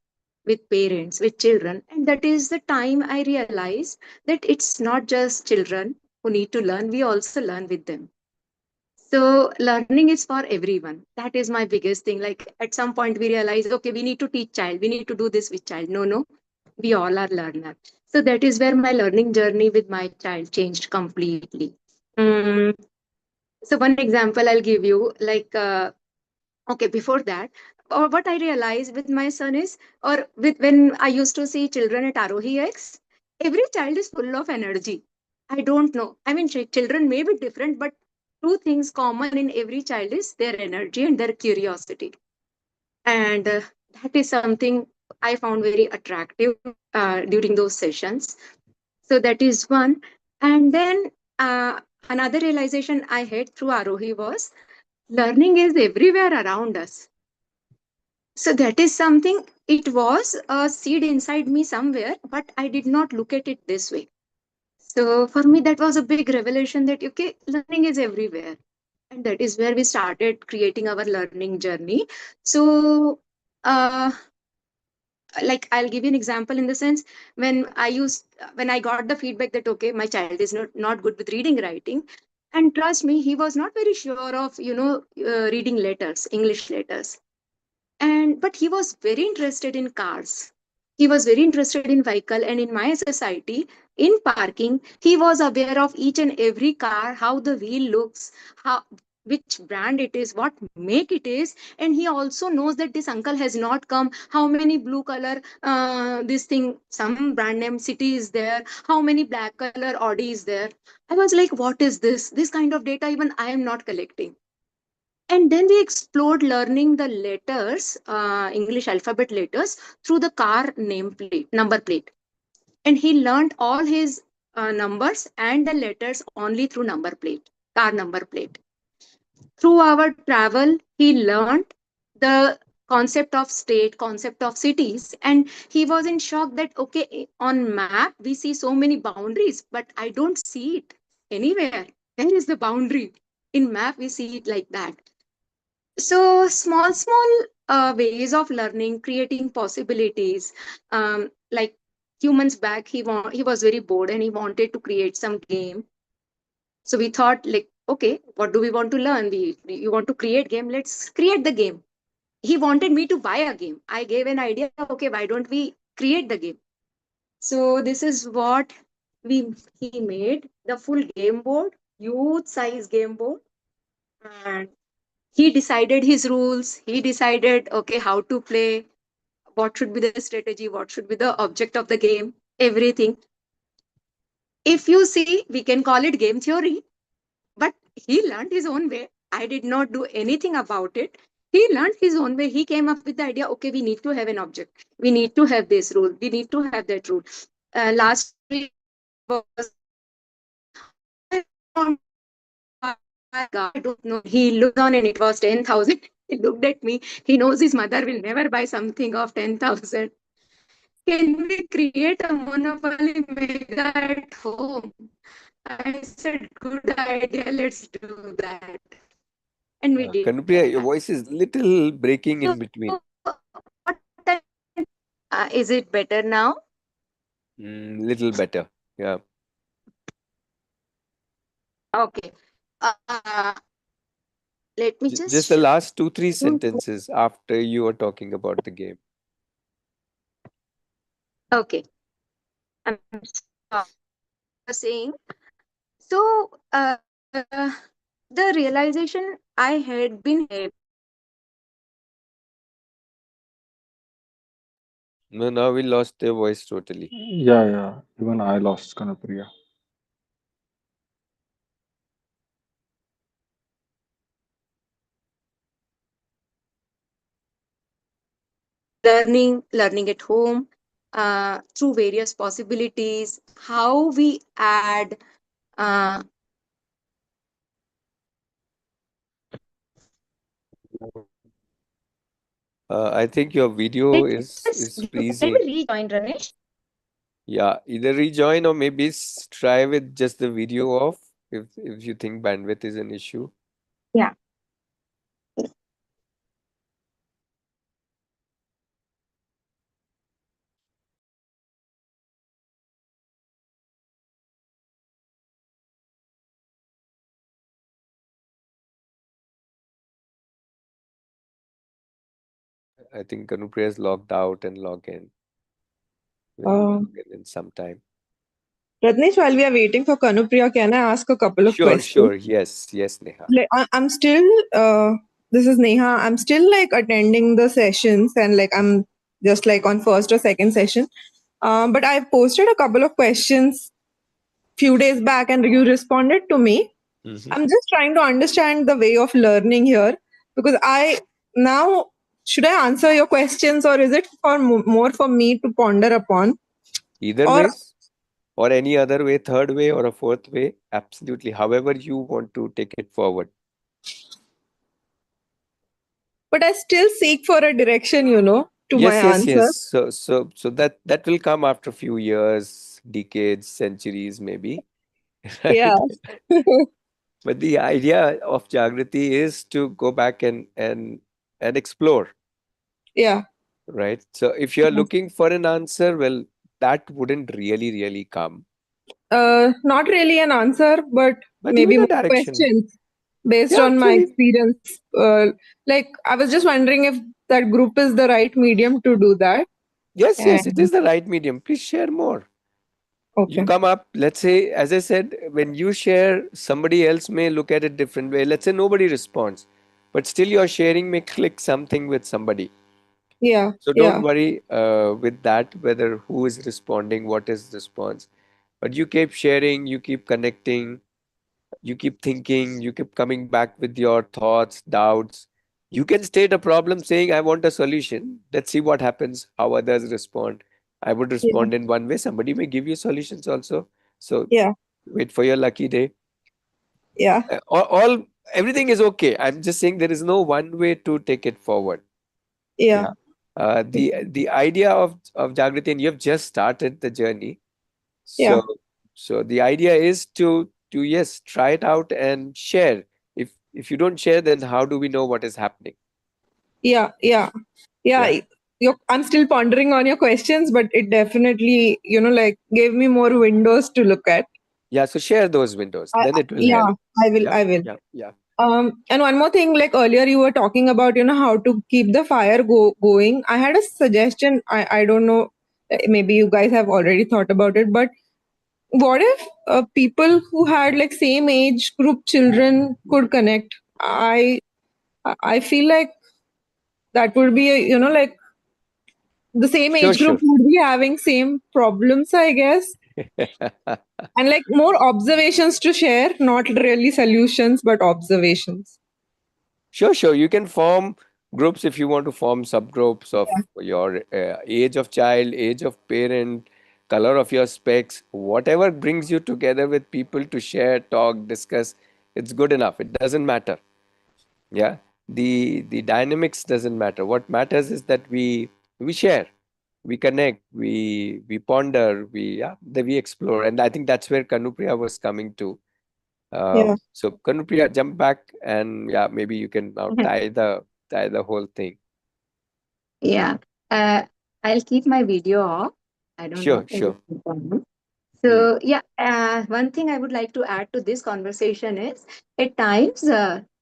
[SPEAKER 7] with parents, with children. And that is the time I realized that it's not just children who need to learn, we also learn with them. So learning is for everyone. That is my biggest thing. Like at some point we realize, okay, we need to teach child, we need to do this with child. No, no, we all are learner. So that is where my learning journey with my child changed completely. Mm, so one example I'll give you, like okay, before that, or what I realized with my son is, or with when I used to see children at Arohi X, every child is full of energy. I don't know. I mean, children may be different, but two things common in every child is their energy and their curiosity. And that is something I found very attractive during those sessions. So that is one. And then another realization I had through Arohi was learning is everywhere around us. So that is something, it was a seed inside me somewhere, but I did not look at it this way. So for me, that was a big revelation that, okay, learning is everywhere. And that is where we started creating our learning journey. So, uh, like I'll give you an example in the sense when I got the feedback that, okay, my child is not good with reading, writing. And trust me, he was not very sure of, reading letters, English letters, and but he was very interested in cars, he was very interested in vehicle, and in my society, in parking, he was aware of each and every car, how the wheel looks, how, which brand it is, what make it is. And he also knows that this uncle has not come, how many blue color this thing, some brand name city is there, how many black color Audi is there. I was like, what is this kind of data even I am not collecting. And then we explored learning the letters, English alphabet letters, through the car number plate. And he learned all his numbers and the letters only through number plate, car number plate. Through our travel, he learned the concept of state, concept of cities, and he was in shock that, okay, on map we see so many boundaries, but I don't see it anywhere. Where is the boundary? In map we see it like that. So small ways of learning, creating possibilities. Like few months back, he was very bored and he wanted to create some game. So we thought, like, okay, what do we want to learn? We you want to create game? Let's create the game. He wanted me to buy a game. I gave an idea. Okay, why don't we create the game? So this is what we he made, the full game board, huge size game board, and he decided his rules, he decided, okay, how to play, what should be the strategy, what should be the object of the game, everything. If you see, we can call it game theory, but he learned his own way. I did not do anything about it. He learned his own way. He came up with the idea, okay, we need to have an object, we need to have this rule, we need to have that rule. Last week was, I don't I don't know. He looked on and it was 10,000. He looked at me. He knows his mother will never buy something of 10,000. Can we create a Monopoly mega at home? I said, good idea. Let's do that. And we did
[SPEAKER 1] Kanupriya, your
[SPEAKER 7] that.
[SPEAKER 1] voice is little breaking
[SPEAKER 7] So,
[SPEAKER 1] in between.
[SPEAKER 7] what is it better now?
[SPEAKER 1] Little better. Yeah.
[SPEAKER 7] Okay. Uh, let me
[SPEAKER 1] Just the
[SPEAKER 7] just.
[SPEAKER 1] last two, three sentences after you were talking about the game.
[SPEAKER 7] Okay. I'm saying. So, the realization I had been having.
[SPEAKER 1] No, now we lost their voice totally.
[SPEAKER 5] Yeah, yeah. Even I lost Kanapriya.
[SPEAKER 7] Learning at home, through various possibilities, how we add, uh,
[SPEAKER 1] I think your video
[SPEAKER 7] let's
[SPEAKER 1] is
[SPEAKER 7] can we
[SPEAKER 1] freezing.
[SPEAKER 7] rejoin, Ramesh?
[SPEAKER 1] Yeah, either rejoin or maybe try with just the video off if you think bandwidth is an issue.
[SPEAKER 7] Yeah.
[SPEAKER 1] I think Kanupriya is logged out and log in. Will
[SPEAKER 8] Uh,
[SPEAKER 1] log in some time.
[SPEAKER 8] Ratnesh, while we are waiting for Kanupriya, can I ask a couple of
[SPEAKER 1] Sure,
[SPEAKER 8] questions?
[SPEAKER 1] sure. Yes, yes, Neha.
[SPEAKER 8] Like, I'm still, this is Neha. I'm still like attending the sessions and like I'm just like on first or second session. But I've posted a couple of questions few days back and you responded to me.
[SPEAKER 1] Mhm.
[SPEAKER 8] I'm just trying to understand the way of learning here because I now should I answer your questions or is it for more for me to ponder upon
[SPEAKER 1] Either
[SPEAKER 8] or
[SPEAKER 1] ways, or any other way, third way or a fourth way, absolutely. However you want to take it forward.
[SPEAKER 8] but I still seek for a direction, to my
[SPEAKER 1] Yes, yes,
[SPEAKER 8] answer.
[SPEAKER 1] yes. So that will come after a few years, decades, centuries, maybe,
[SPEAKER 8] Yeah.
[SPEAKER 1] right? But the idea of Jagriti is to go back and explore,
[SPEAKER 8] Yeah.
[SPEAKER 1] right? So if you're looking for an answer, well, that wouldn't really come.
[SPEAKER 8] Not really an answer, but
[SPEAKER 1] But
[SPEAKER 8] maybe
[SPEAKER 1] even a
[SPEAKER 8] more
[SPEAKER 1] direction.
[SPEAKER 8] questions based
[SPEAKER 1] Yeah,
[SPEAKER 8] on my
[SPEAKER 1] actually.
[SPEAKER 8] experience. Like, I was just wondering if that group is the right medium to do that.
[SPEAKER 1] Yes, yes, it
[SPEAKER 8] And
[SPEAKER 1] is the right medium. Please share more. You
[SPEAKER 8] okay.
[SPEAKER 1] come up, let's say, as I said, when you share, somebody else may look at it different way. Let's say nobody responds, but still your sharing may click something with somebody.
[SPEAKER 8] Yeah.
[SPEAKER 1] So don't
[SPEAKER 8] Yeah.
[SPEAKER 1] worry with that, whether who is responding, what is response. But you keep sharing, you keep connecting, you keep thinking, you keep coming back with your thoughts, doubts. You can state a problem saying, I want a solution. Let's see what happens, how others respond. I would
[SPEAKER 8] Yeah.
[SPEAKER 1] respond in one way. Somebody may give you solutions also. So
[SPEAKER 8] Yeah.
[SPEAKER 1] wait for your lucky day.
[SPEAKER 8] Yeah.
[SPEAKER 1] All everything is okay. I'm just saying there is no one way to take it forward.
[SPEAKER 8] Yeah.
[SPEAKER 1] Yeah. The idea of Jagriti, and you have just started the journey.
[SPEAKER 8] Yeah.
[SPEAKER 1] So the idea is to yes, try it out and share. If you don't share, then how do we know what is happening?
[SPEAKER 8] Yeah. Yeah.
[SPEAKER 1] Yeah.
[SPEAKER 8] Yeah. I'm still pondering on your questions, but it definitely, like gave me more windows to look at.
[SPEAKER 1] Yeah. So share those windows. Then it will
[SPEAKER 8] Yeah,
[SPEAKER 1] help.
[SPEAKER 8] I will.
[SPEAKER 1] Yeah.
[SPEAKER 8] I will.
[SPEAKER 1] Yeah. Yeah.
[SPEAKER 8] And one more thing, like earlier you were talking about, how to keep the fire going. I had a suggestion. I don't know, maybe you guys have already thought about it, but what if people who had like same age group children could connect? I feel like that would be, like the same
[SPEAKER 1] Sure.
[SPEAKER 8] age group
[SPEAKER 1] Sure.
[SPEAKER 8] would be having same problems, I guess. And like more observations to share, not really solutions, but observations.
[SPEAKER 1] Sure, sure. You can form groups if you want to form subgroups of your age of child, age of parent, color of your specs, whatever brings you together with people to share, talk, discuss. It's good enough. It doesn't matter. Yeah. The dynamics doesn't matter. What matters is that we share, we connect, we ponder, that we explore. And I think that's where Kanupriya was coming to.
[SPEAKER 8] Yeah.
[SPEAKER 1] So Kanupriya, jump back and yeah, maybe you can now tie the whole thing.
[SPEAKER 7] Yeah. Uh, I'll keep my video off. I don't
[SPEAKER 1] Sure,
[SPEAKER 7] know. Is it
[SPEAKER 1] sure.
[SPEAKER 7] a problem?
[SPEAKER 1] Hmm.
[SPEAKER 7] So, yeah, one thing I would like to add to this conversation is at times,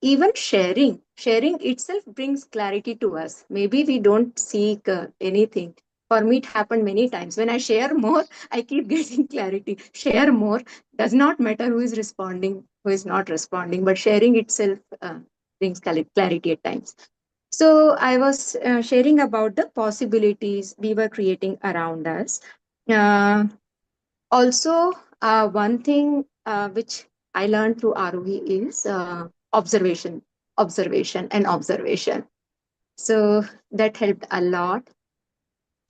[SPEAKER 7] even sharing itself brings clarity to us. Maybe we don't seek anything. For me, it happened many times. When I share more, I keep getting clarity. Share more does not matter who is responding, who is not responding, but sharing itself brings clarity at times. So, I was sharing about the possibilities we were creating around us. Uh, Also, one thing which I learned through Aarohi is observation. So that helped a lot.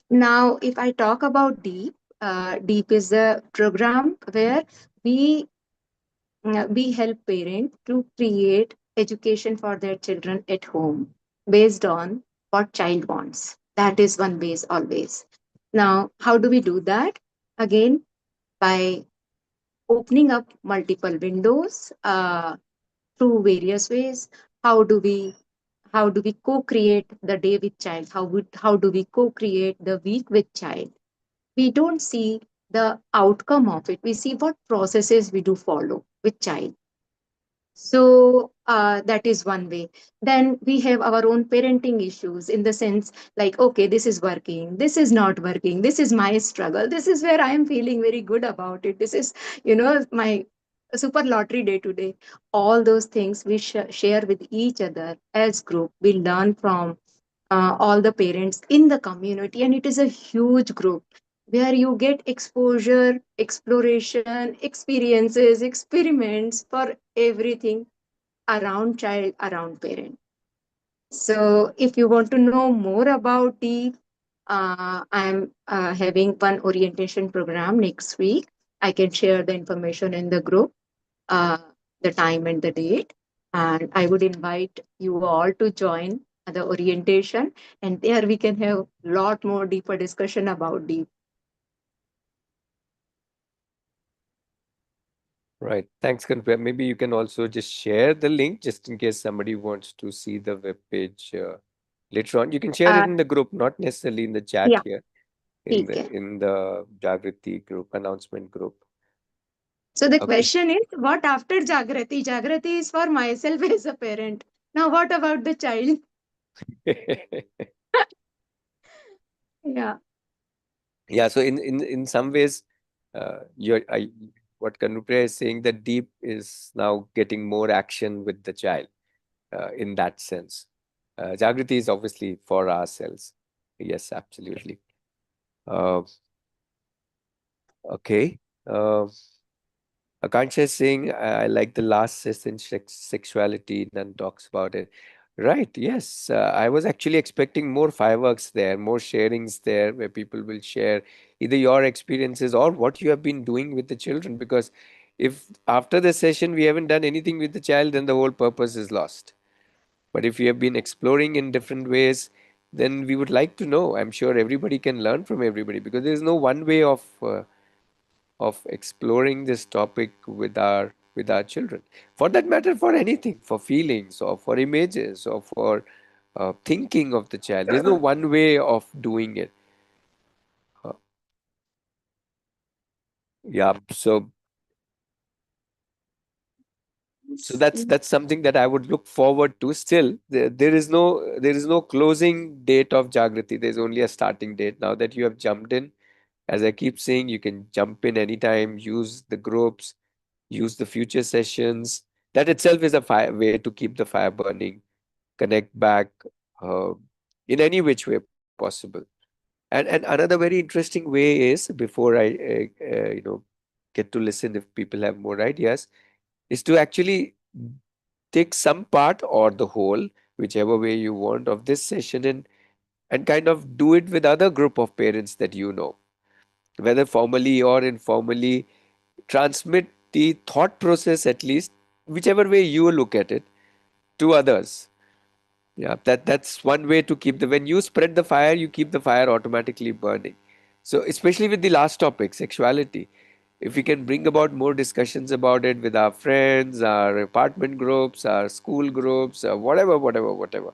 [SPEAKER 7] Now, if I talk about Deep is a program where we we help parents to create education for their children at home based on what child wants. That is one base always. Now, how do we do that? Again, by opening up multiple windows through various ways. How do we co-create the day with child? How do we co-create the week with child? We don't see the outcome of it. We see what processes we do follow with child. So that is one way. Then we have our own parenting issues, in the sense like, okay, this is working, this is not working, this is my struggle, this is where I am feeling very good about it, this is, my super lottery day today. All those things we share with each other as group. We learn from all the parents in the community, and it is a huge group where you get exposure, exploration, experiences, experiments for everything around child, around parent. So if you want to know more about the I'm having one orientation program next week. I can share the information in the group, uh, the time and the date. And I would invite you all to join the orientation. And there we can have a lot more deeper discussion about the.
[SPEAKER 1] Right. Thanks, Kanpia. Maybe you can also just share the link just in case somebody wants to see the web page later on. You can share it
[SPEAKER 7] Uh,
[SPEAKER 1] in the group, not necessarily in the chat
[SPEAKER 7] yeah,
[SPEAKER 1] here,
[SPEAKER 7] ठीक है.
[SPEAKER 1] in the Jagriti group, announcement group.
[SPEAKER 7] So the
[SPEAKER 1] Okay.
[SPEAKER 7] question is, what after Jagrati? Jagrati is for myself as a parent. Now, what about the child? Yeah.
[SPEAKER 1] Yeah, so in some ways, what Kanupriya is saying, that deep is now getting more action with the child in that sense. Jagriti is obviously for ourselves. Yes, absolutely. Uh, okay. Akansha is saying, I like the last session, sexuality, none talks about it. Right, yes. I was actually expecting more fireworks there, more sharings there, where people will share either your experiences or what you have been doing with the children. Because if after the session we haven't done anything with the child, then the whole purpose is lost. But if we have been exploring in different ways, then we would like to know. I'm sure everybody can learn from everybody, because there is no one way of exploring this topic with our children, for that matter, for anything, for feelings or for images or for thinking of the child. There's no one way of doing it. uh, yeah, so that's something that I would look forward to. Still, there is no closing date of Jagriti. There's only a starting date. Now that you have jumped in, as I keep saying, you can jump in anytime, use the groups, use the future sessions. That itself is a way to keep the fire burning, connect back uh, in any which way possible. And another very interesting way is, before I get to listen if people have more ideas, is to actually take some part or the whole, whichever way you want, of this session, and kind of do it with other group of parents that you know, whether formally or informally. Transmit the thought process, at least, whichever way you look at it, to others. Yeah, that's one way to keep the, when you spread the fire, you keep the fire automatically burning. So especially with the last topic, sexuality, if we can bring about more discussions about it with our friends, our apartment groups, our school groups, whatever,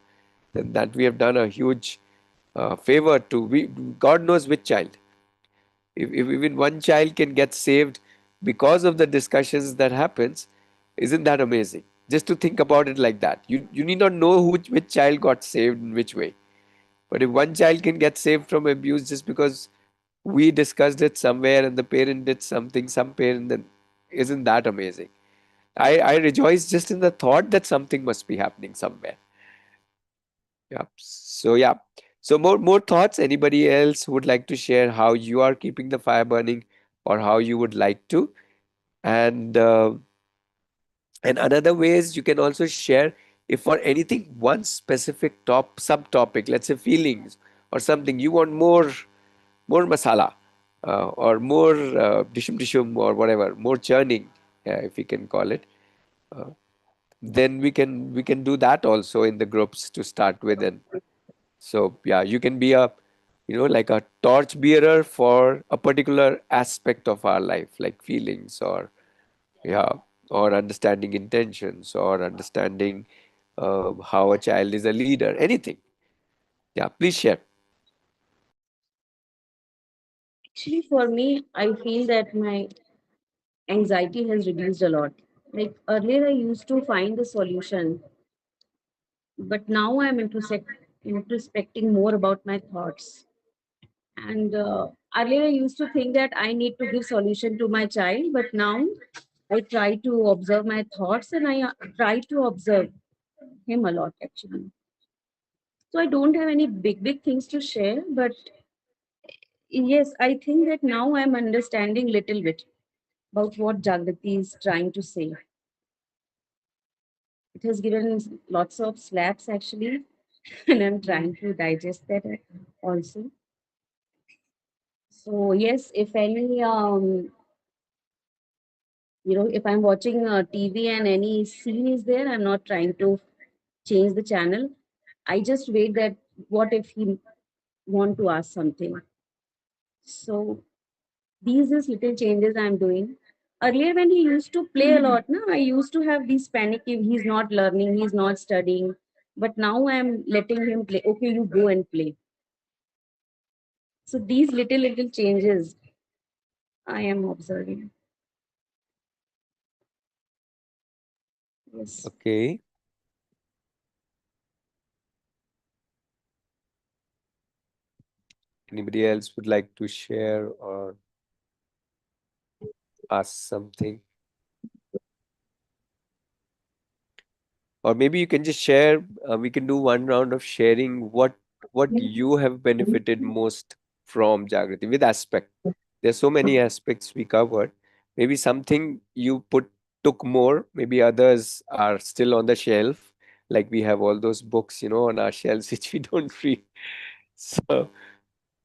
[SPEAKER 1] then that we have done a huge favor to, God knows which child. If even one child can get saved because of the discussions that happens, isn't that amazing? Just to think about it like that. You need not know which child got saved in which way. But if one child can get saved from abuse just because we discussed it somewhere and the parent did something, some parent, then isn't that amazing? I rejoice just in the thought that something must be happening somewhere. Yeah. So yeah. So more thoughts. Anybody else who would like to share how you are keeping the fire burning, or how you would like to? And another ways you can also share, if for anything, one specific subtopic, let's say feelings or something, you want more masala, or more dishum dishum, or whatever, more churning, if we can call it. Uh, then we can do that also in the groups to start with. And so yeah, you can be a like a torch bearer for a particular aspect of our life, like feelings, or yeah, or understanding intentions, or understanding how a child is a leader, anything. Yeah, please share.
[SPEAKER 9] Actually, for me, I feel that my anxiety has reduced a lot. Like earlier, I used to find the solution, but now I'm introspecting more about my thoughts. And earlier, I used to think that I need to give solution to my child, but now I try to observe my thoughts, and I try to observe him a lot actually. So I don't have any big things to share, but yes, I think that now I'm understanding little bit about what Jagriti is trying to say. It has given lots of slaps actually, and I'm trying to digest that also. So yes, if any, if I'm watching TV and any scene is there, I'm not trying to change the channel. I just wait that what if he want to ask something. So these is little changes I'm doing. Earlier, when he used to play a lot, no, I used to have this panic if he's not learning, he's not studying. But now I'm letting him play. Okay, you go and play. So these little changes I am observing. Yes.
[SPEAKER 1] Okay. Anybody else would like to share or ask something? Or maybe you can just share, we can do one round of sharing what you have benefited most from Jagriti with aspect. There's so many aspects we covered. Maybe something you took more, maybe others are still on the shelf. Like we have all those books, on our shelves which we don't read.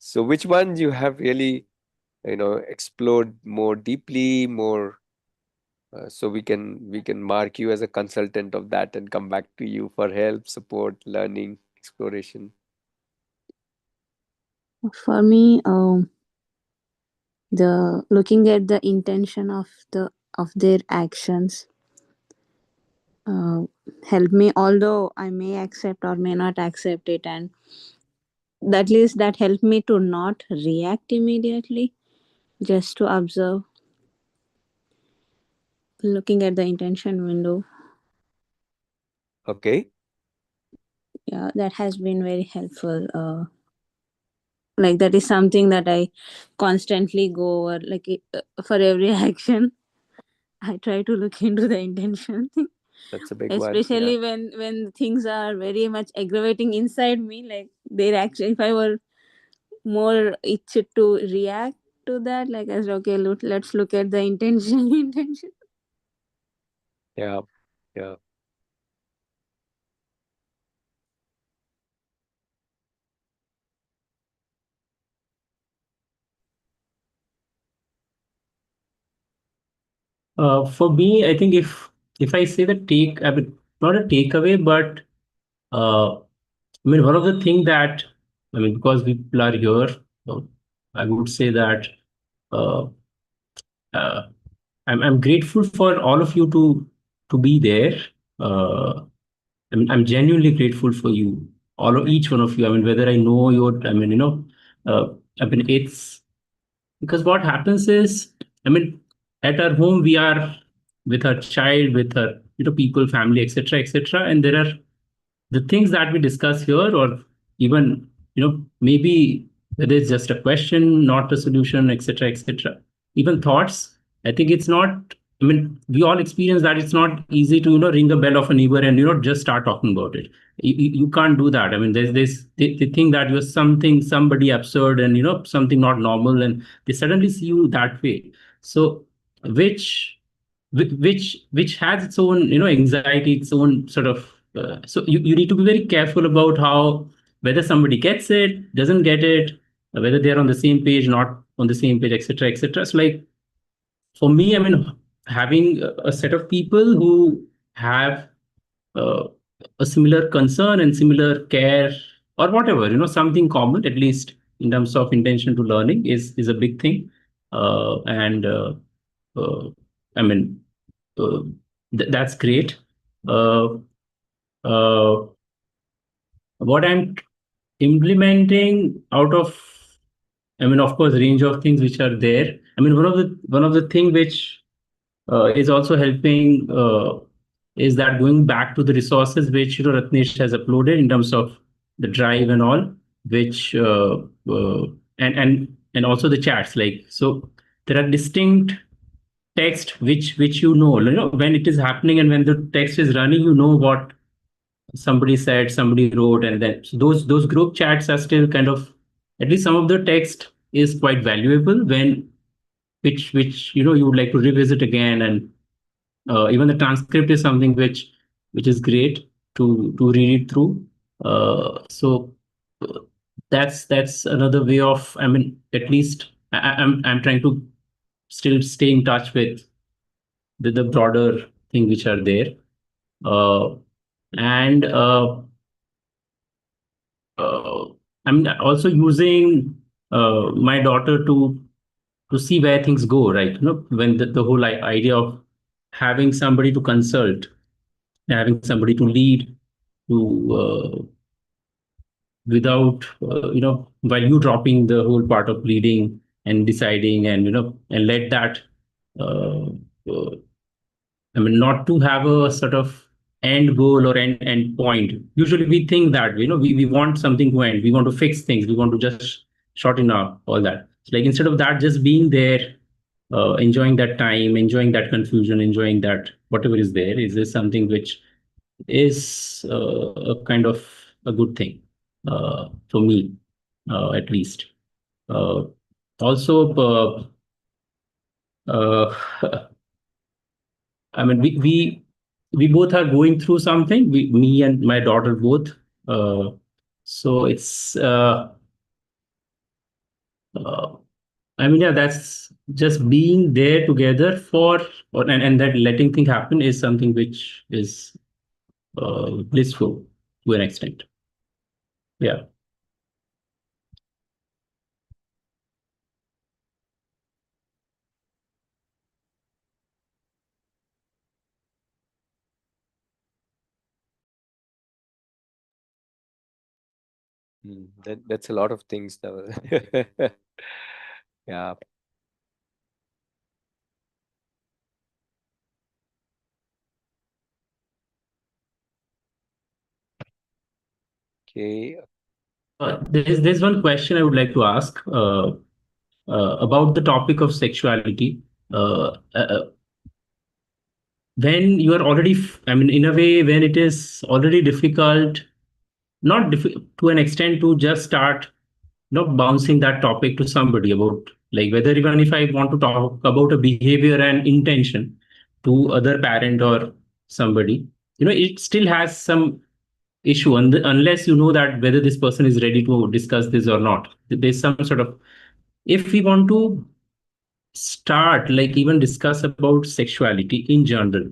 [SPEAKER 1] So which ones you have really, explored more deeply, more so we can mark you as a consultant of that and come back to you for help, support, learning, exploration.
[SPEAKER 6] For me, the looking at the intention of their actions uh, help me, although I may accept or may not accept it, and at least that helped me to not react immediately, just to observe, looking at the intention window.
[SPEAKER 1] Okay.
[SPEAKER 6] Yeah, that has been very helpful. Like that is something that I constantly go over. Like for every action, I try to look into the intention,
[SPEAKER 1] That's a big one. Yeah.
[SPEAKER 6] especially when things are very much aggravating inside me. Like they're actually, if I were more itched to react to that, like as okay, let's look at the intention. Intention.
[SPEAKER 1] Yeah. Yeah.
[SPEAKER 4] For me, I think if I say the I mean, not a takeaway, but I mean, one of the thing that I mean, because people are here, uh, I would say that uh, uh, I'm grateful for all of you to be there. I'm genuinely grateful for you, all of each one of you. I mean, whether I know you, I mean, I mean, it's because what happens is, I mean, at our home we are with our child, with our people, family, etc., etc., and there are the things that we discuss here, or even maybe whether it's just a question, not a solution, etc., etc., even thoughts. I think it's not, I mean, we all experience that it's not easy to ring the bell of a neighbor and just start talking about it. You can't do that. I mean, there's this they think that you're somebody absurd and something not normal, and they suddenly see you that way. So which which has its own anxiety, its own sort of so you need to be very careful about how, whether somebody gets it, doesn't get it, whether they're on the same page, not on the same page, etc., etc. So like for me, I mean, having a set of people who have uh, a similar concern and similar care, or whatever, something common at least, in terms of intention to learning is a big thing. And I mean, that's great. Uh, uh, what I'm implementing out of, I mean, of course, range of things which are there. I mean, one of the thing which is also helping is that going back to the resources which Ratnesh has uploaded in terms of the drive and all, which and also the chats. Like, so there are distinct text which when it is happening, and when the text is running, what somebody said, somebody wrote, and then so those group chats are still kind of, at least some of the text is quite valuable, when which you would like to revisit again. And even the transcript is something which is great to read it through. So uh, that's another way of, I mean, at least I'm trying to still stay in touch with the broader thing which are there. And I'm also using my daughter to see where things go, right? When the whole idea of having somebody to consult, having somebody to lead, to without while you dropping the whole part of leading and deciding, and and let that uh, uh, I mean, not to have a sort of end goal or end point. Usually we think that, we want something to end. We want to fix things. We want to just shorten up all that. So, like, instead of that, just being there, enjoying that time, enjoying that confusion, enjoying that whatever is there, is this something which is a kind of a good thing for me, at least. Uh, Also, I mean, we both are going through something. Me and my daughter both. Uh, so it's. Uh, I mean, yeah, that's just being there together and that letting things happen is something which is blissful to an extent. Yeah.
[SPEAKER 1] That's a lot of things now. Yeah. Okay.
[SPEAKER 4] There's one question I would like to ask about the topic of sexuality. When you are already, I mean, in a way, when it is already difficult, not to an extent, to just start bouncing that topic to somebody about, like, whether even if I want to talk about a behavior and intention to other parent or somebody, it still has some issue, unless you know that whether this person is ready to discuss this or not. There's some sort of, if we want to start, like, even discuss about sexuality in general,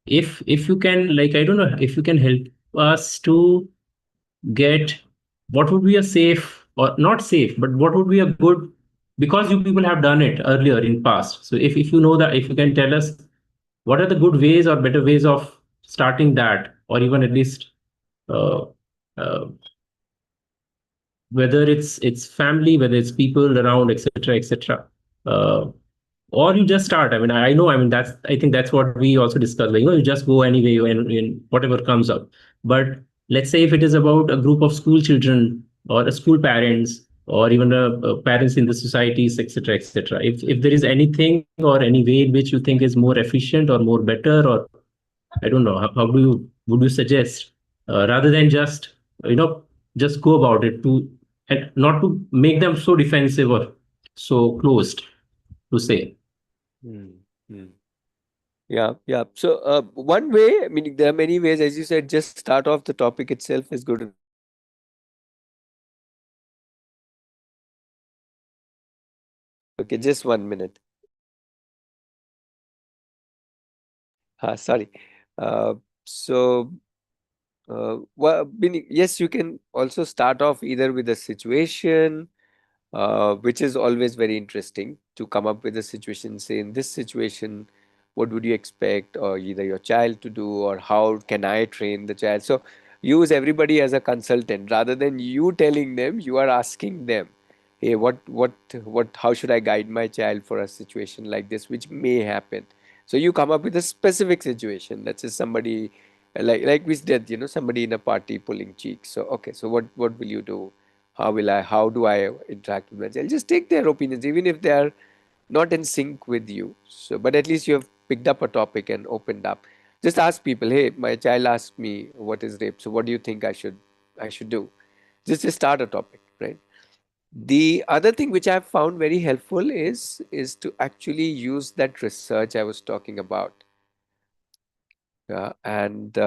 [SPEAKER 4] if you can, like, I don't know, if you can help us to get what would be a safe, or not safe, but what would be a good, because you people have done it earlier in past. So if you know that, if you can tell us what are the good ways or better ways of starting that, or even at least uh, uh, whether it's family, whether it's people around, etc., etc. uh, or you just start. I mean, I know, I mean, I think that's what we also discussed, like, you just go anyway, and whatever comes up. But let's say if it is about a group of school children, or a school parents, or even parents in the societies, etc., etc., if there is anything or any way in which you think is more efficient or more better, or I don't know, how would you suggest, rather than just just go about it, to and not to make them so defensive or so closed to say.
[SPEAKER 1] Hmm. Hmm. Yeah, yeah. So one way, I mean, there are many ways, as you said, just start off the topic itself is good enough. Okay, just 1 minute. Sorry. So Well, meaning, yes, you can also start off either with a situation, which is always very interesting to come up with a situation. Say, in this situation, what would you expect, or either your child to do, or how can I train the child? So, use everybody as a consultant rather than you telling them. You are asking them, hey, how should I guide my child for a situation like this, which may happen? So you come up with a specific situation. Let's say somebody, like we did, somebody in a party pulling cheeks. So okay, so what will you do? How do I interact with my child? Just take their opinions, even if they are not in sync with you. So, but at least you have picked up a topic and opened up. Just ask people, hey, my child asked me what is rape. So what do you think I should do? Just start a topic, right? The other thing which I've found very helpful is to actually use that research I was talking about. And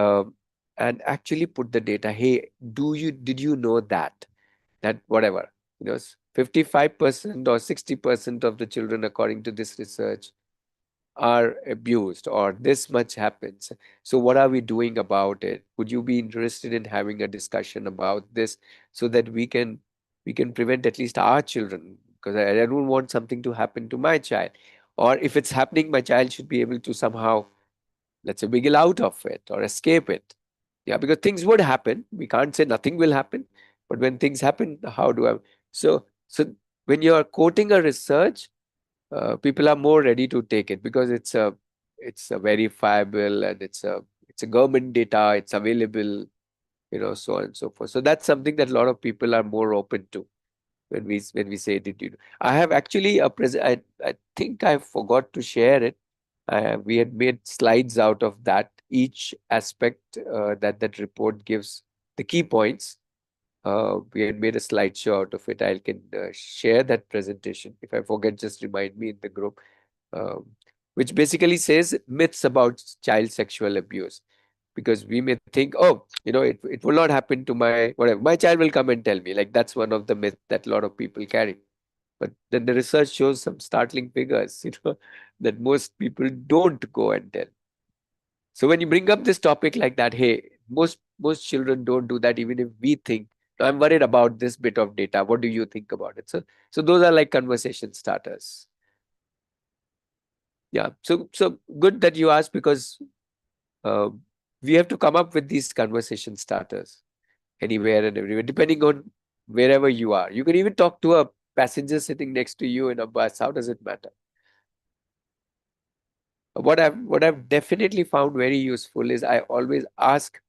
[SPEAKER 1] actually put the data. Hey, did you know that whatever, 55% or 60% of the children, according to this research, are abused, or this much happens. So what are we doing about it? Would you be interested in having a discussion about this, so that we can prevent at least our children? Because I don't want something to happen to my child, or if it's happening, my child should be able to somehow, let's say, wiggle out of it or escape it. Yeah, because things would happen. We can't say nothing will happen, but when things happen, how do I? So when you are quoting a research, people are more ready to take it, because it's a verifiable, and it's a government data. It's available, so on and so forth. So that's something that a lot of people are more open to when we say, did you? I have actually a present. I think I forgot to share it. We had made slides out of that. Each aspect that report gives, the key points. We had made a slideshow out of it. I can share that presentation. If I forget, just remind me in the group. Um, which basically says myths about child sexual abuse. Because we may think, oh, it will not happen to my whatever. My child will come and tell me. Like, that's one of the myths that a lot of people carry. But then the research shows some startling figures, that most people don't go and tell. So when you bring up this topic like that, hey, most children don't do that, even if we think, I'm worried about this bit of data. What do you think about it? So those are like conversation starters. Yeah. So good that you asked, because uh, we have to come up with these conversation starters anywhere and everywhere, depending on wherever you are. You can even talk to a passenger sitting next to you in a bus. How does it matter? What I've definitely found very useful is I always ask,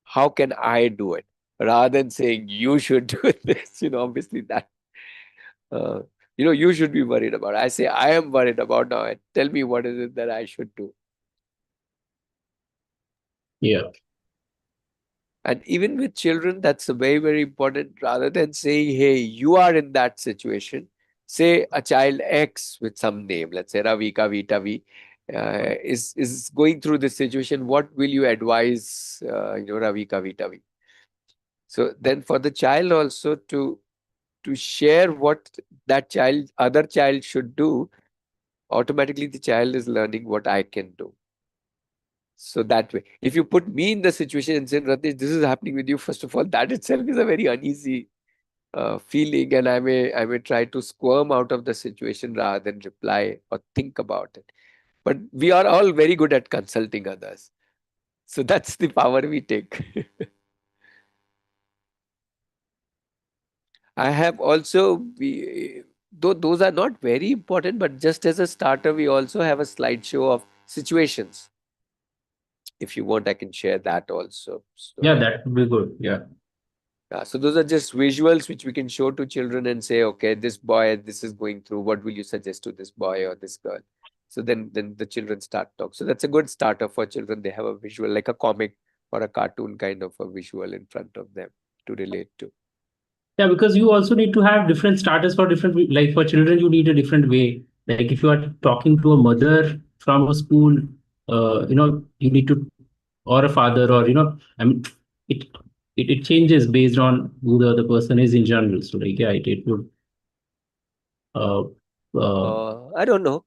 [SPEAKER 1] how can I do it? Rather than saying you should do this, obviously that uh, you should be worried about. I say I am worried about now. And tell me what is it that I should do.
[SPEAKER 4] Yeah.
[SPEAKER 1] And even with children, that's very, very important. Rather than saying, hey, you are in that situation, say a child X with some name, let's say Ravi, Kavi, Tavi, is going through this situation. What will you advise, Ravi, Kavi, Tavi? So then for the child also to share what that other child should do, automatically the child is learning what I can do. So that way, if you put me in the situation and say, Ratish, this is happening with you, first of all, that itself is a very uneasy feeling, and I may try to squirm out of the situation rather than reply or think about it. But we are all very good at consulting others. So that's the power we take. I have also, though those are not very important, but just as a starter, we also have a slideshow of situations. If you want, I can share that also.
[SPEAKER 4] Yeah,
[SPEAKER 1] So,
[SPEAKER 4] that would be good. Yeah.
[SPEAKER 1] so those are just visuals which we can show to children and say, okay, this boy, this is going through. What will you suggest to this boy or this girl? So then the children start talk. So that's a good starter for children. They have a visual, like a comic or a cartoon kind of a visual in front of them to relate to.
[SPEAKER 4] Yeah, because you also need to have different starters for different, like for children, you need a different way. Like if you are talking to a mother from a school, you need to, or a father, or, I mean, it, it changes based on who the other person is in general. So like, yeah, it would, uh, uh,
[SPEAKER 1] I don't know.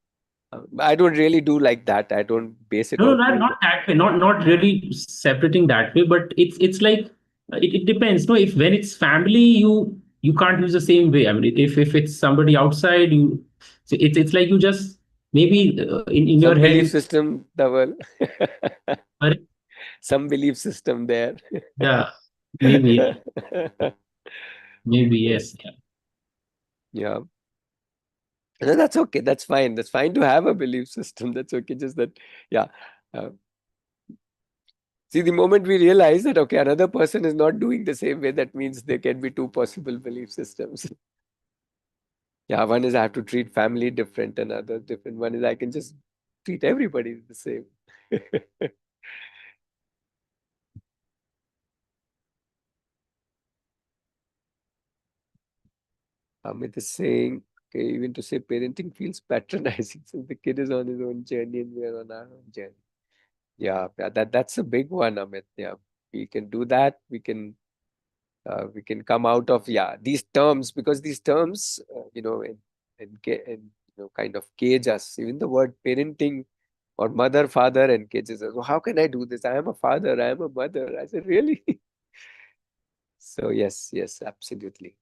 [SPEAKER 1] I don't really do like that. I don't base it
[SPEAKER 4] No, no,
[SPEAKER 1] on
[SPEAKER 4] not that way. Not really separating that way, but it's like it depends. No, if when it's family, you can't use the same way. I mean, if it's somebody outside, you so it's like you just maybe in your
[SPEAKER 1] some
[SPEAKER 4] head
[SPEAKER 1] belief
[SPEAKER 4] you
[SPEAKER 1] system, Dhaval.
[SPEAKER 4] are-
[SPEAKER 1] Some belief system there.
[SPEAKER 4] yeah, maybe maybe yes. Yeah.
[SPEAKER 1] Yeah. No, that's okay. That's fine. That's fine to have a belief system. That's okay. Just that, yeah. Uh, See, the moment we realize that, okay, another person is not doing the same way, that means there can be two possible belief systems. Yeah, one is I have to treat family different, another different. One is I can just treat everybody the same. Amit is saying, okay, even to say parenting feels patronizing since the kid is on his own journey and we are on our own journey. Yeah, that's a big one, Amit. Yeah, we can do that. We can come out of these terms, because these terms, kind of cage us. Even the word parenting or mother, father engages us. Well, how can I do this? I am a father. I am a mother. I said, really? So yes, absolutely.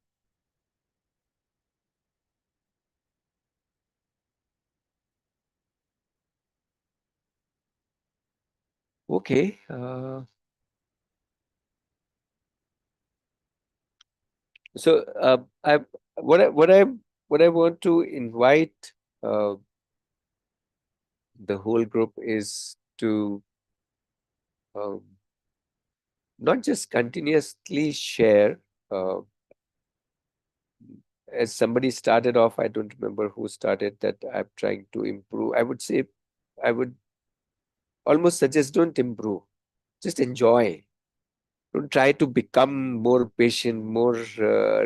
[SPEAKER 1] Okay. So I what I what I what I want to invite uh, the whole group is to um, not just continuously share. Uh, as somebody started off, I don't remember who started that. I'm trying to improve. I would say, I would almost suggest don't improve, just enjoy. Don't try to become more patient, more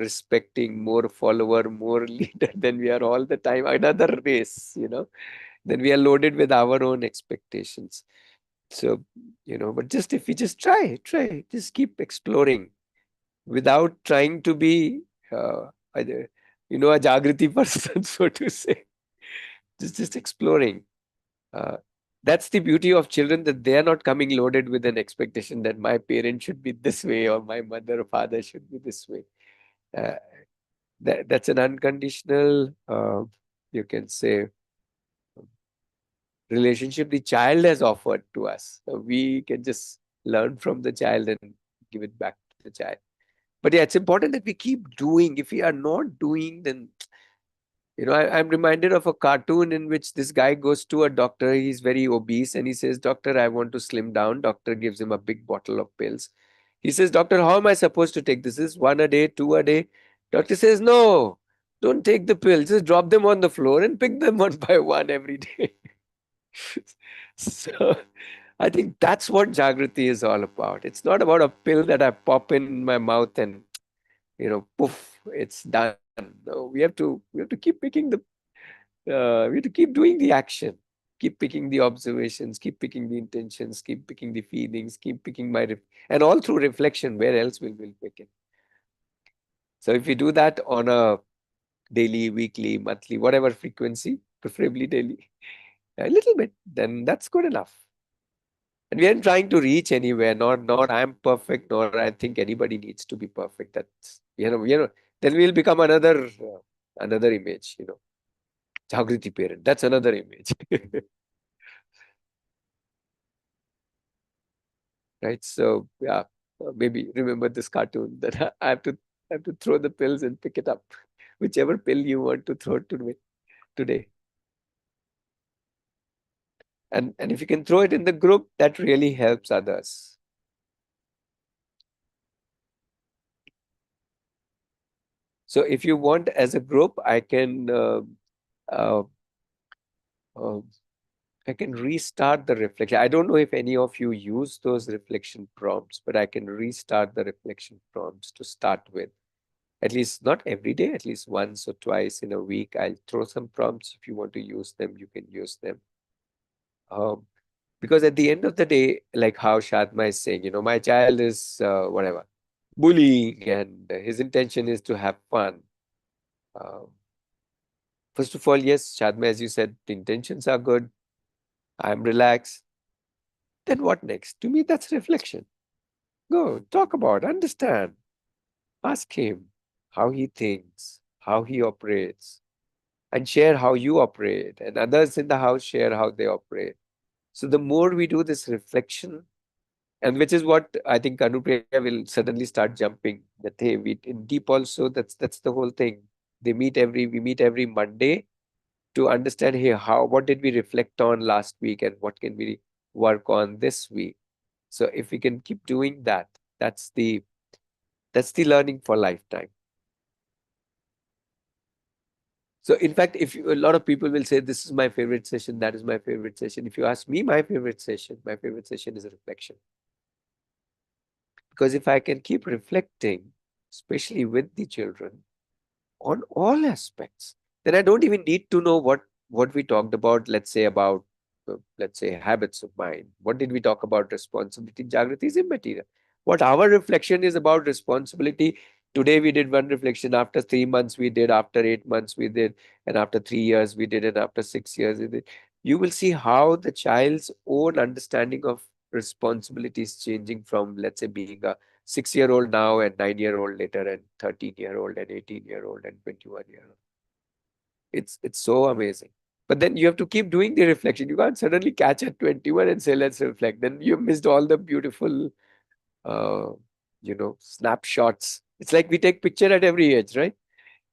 [SPEAKER 1] respecting, more follower, more leader than we are all the time. Another race, then we are loaded with our own expectations. So, but just if we just try, just keep exploring without trying to be, either, a Jagriti person, so to say. Just exploring. Uh, that's the beauty of children, that they are not coming loaded with an expectation that my parent should be this way or my mother or father should be this way. Uh, that's an unconditional, you can say, relationship the child has offered to us. So we can just learn from the child and give it back to the child. But yeah, it's important that we keep doing. If we are not doing, then I'm reminded of a cartoon in which this guy goes to a doctor. He's very obese and he says, "Doctor, I want to slim down." Doctor gives him a big bottle of pills. He says, "Doctor, how am I supposed to take this? Is one a day, two a day?" Doctor says, "No, don't take the pills. Just drop them on the floor and pick them one by one every day." So I think that's what Jagriti is all about. It's not about a pill that I pop in my mouth and poof, it's done. No, we have to keep picking we have to keep doing the action, keep picking the observations, keep picking the intentions, keep picking the feelings, keep picking and all through reflection. Where else will we pick it? So if we do that on a daily, weekly, monthly, whatever frequency, preferably daily, a little bit, then that's good enough. And we aren't trying to reach anywhere, nor I'm perfect, nor I think anybody needs to be perfect. That's then we'll become another image, Jagriti parent. That's another image. Right? So yeah, maybe remember this cartoon that I have to throw the pills and pick it up, whichever pill you want to throw to me today. And if you can throw it in the group, that really helps others. So if you want, as a group, uh, uh, I can restart the reflection. I don't know if any of you use those reflection prompts, but I can restart the reflection prompts to start with. At least not every day, at least once or twice in a week. I'll throw some prompts. If you want to use them, you can use them. Because at the end of the day, like how Shadma is saying, my child is whatever, bullying, and his intention is to have fun. Um, First of all, yes, Shadma, as you said, the intentions are good. I'm relaxed. Then what next? To me, that's reflection. Go, talk about, understand. Ask him how he thinks, how he operates, and share how you operate. And others in the house share how they operate. So the more we do this reflection, and which is what I think Anupriya will suddenly start jumping. That hey, we in deep also, that's the whole thing. We meet every Monday to understand here how what did we reflect on last week and what can we work on this week. So if we can keep doing that, that's the learning for lifetime. So in fact, if you, a lot of people will say this is my favorite session, that is my favorite session. If you ask me my favorite session is a reflection. Because if I can keep reflecting, especially with the children, on all aspects, then I don't even need to know what we talked about, let's say about let's say habits of mind. What did we talk about? Responsibility. Jagriti is immaterial. What our reflection is about responsibility. Today we did one reflection, after 3 months we did, after 8 months we did, and after 3 years we did, and after 6 years we did. You will see how the child's own understanding of responsibility is changing from, let's say, being a 6-year-old now and 9-year-old later and 13-year-old and 18-year-old and 21-year-old. It's so amazing. But then you have to keep doing the reflection. You can't suddenly catch at 21 and say, let's reflect. Then you've missed all the beautiful, uh, snapshots. It's like we take picture at every age, right?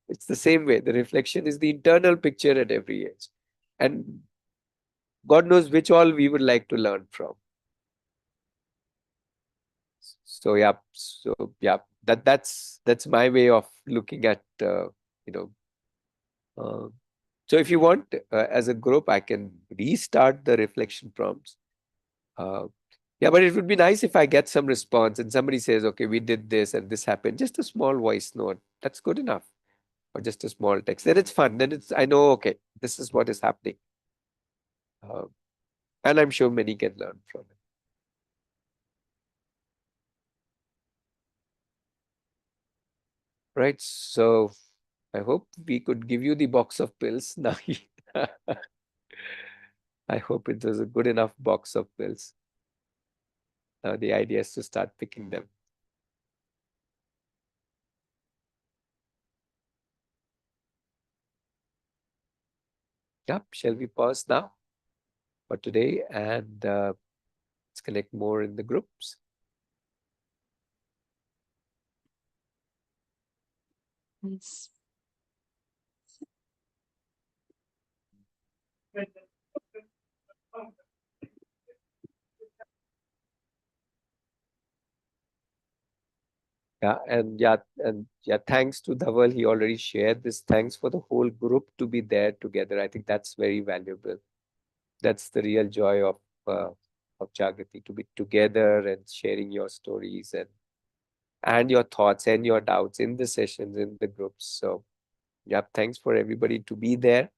[SPEAKER 1] It's the same way. The reflection is the internal picture at every age. And God knows which all we would like to learn from. So that's my way of looking at you know so if you want, as a group, I can restart the reflection prompts. Yeah, but it would be nice if I get some response and somebody says, okay, we did this and this happened. Just a small voice note, that's good enough. Or just a small text, then it's fun. Then I know, okay, this is what is happening. uh, and I'm sure many can learn from it. Right, so I hope we could give you the box of pills now. I hope it was a good enough box of pills. Now the idea is to start picking them. Yep, shall we pause now for today and let's connect more in the groups.
[SPEAKER 3] Yes.
[SPEAKER 1] Yeah, thanks to Dhaval. He already shared this. Thanks for the whole group to be there together. I think that's very valuable. That's the real joy of Jagriti, to be together and sharing your stories and your thoughts and your doubts in the sessions, in the groups. So yeah, thanks for everybody to be there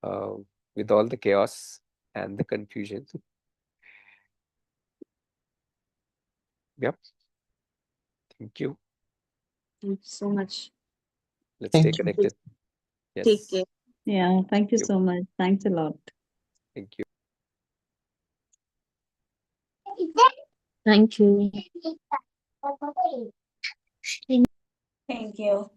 [SPEAKER 1] uh, with all the chaos and the confusion. Yep. Thank you.
[SPEAKER 9] Thank you so much.
[SPEAKER 1] Let's stay
[SPEAKER 4] Thank you.
[SPEAKER 1] connected.
[SPEAKER 9] Take
[SPEAKER 1] Yes.
[SPEAKER 9] care.
[SPEAKER 2] Yeah, thank you
[SPEAKER 1] Yep.
[SPEAKER 2] so much. Thanks a lot.
[SPEAKER 1] Thank you.
[SPEAKER 3] Thank you.
[SPEAKER 6] Thank you.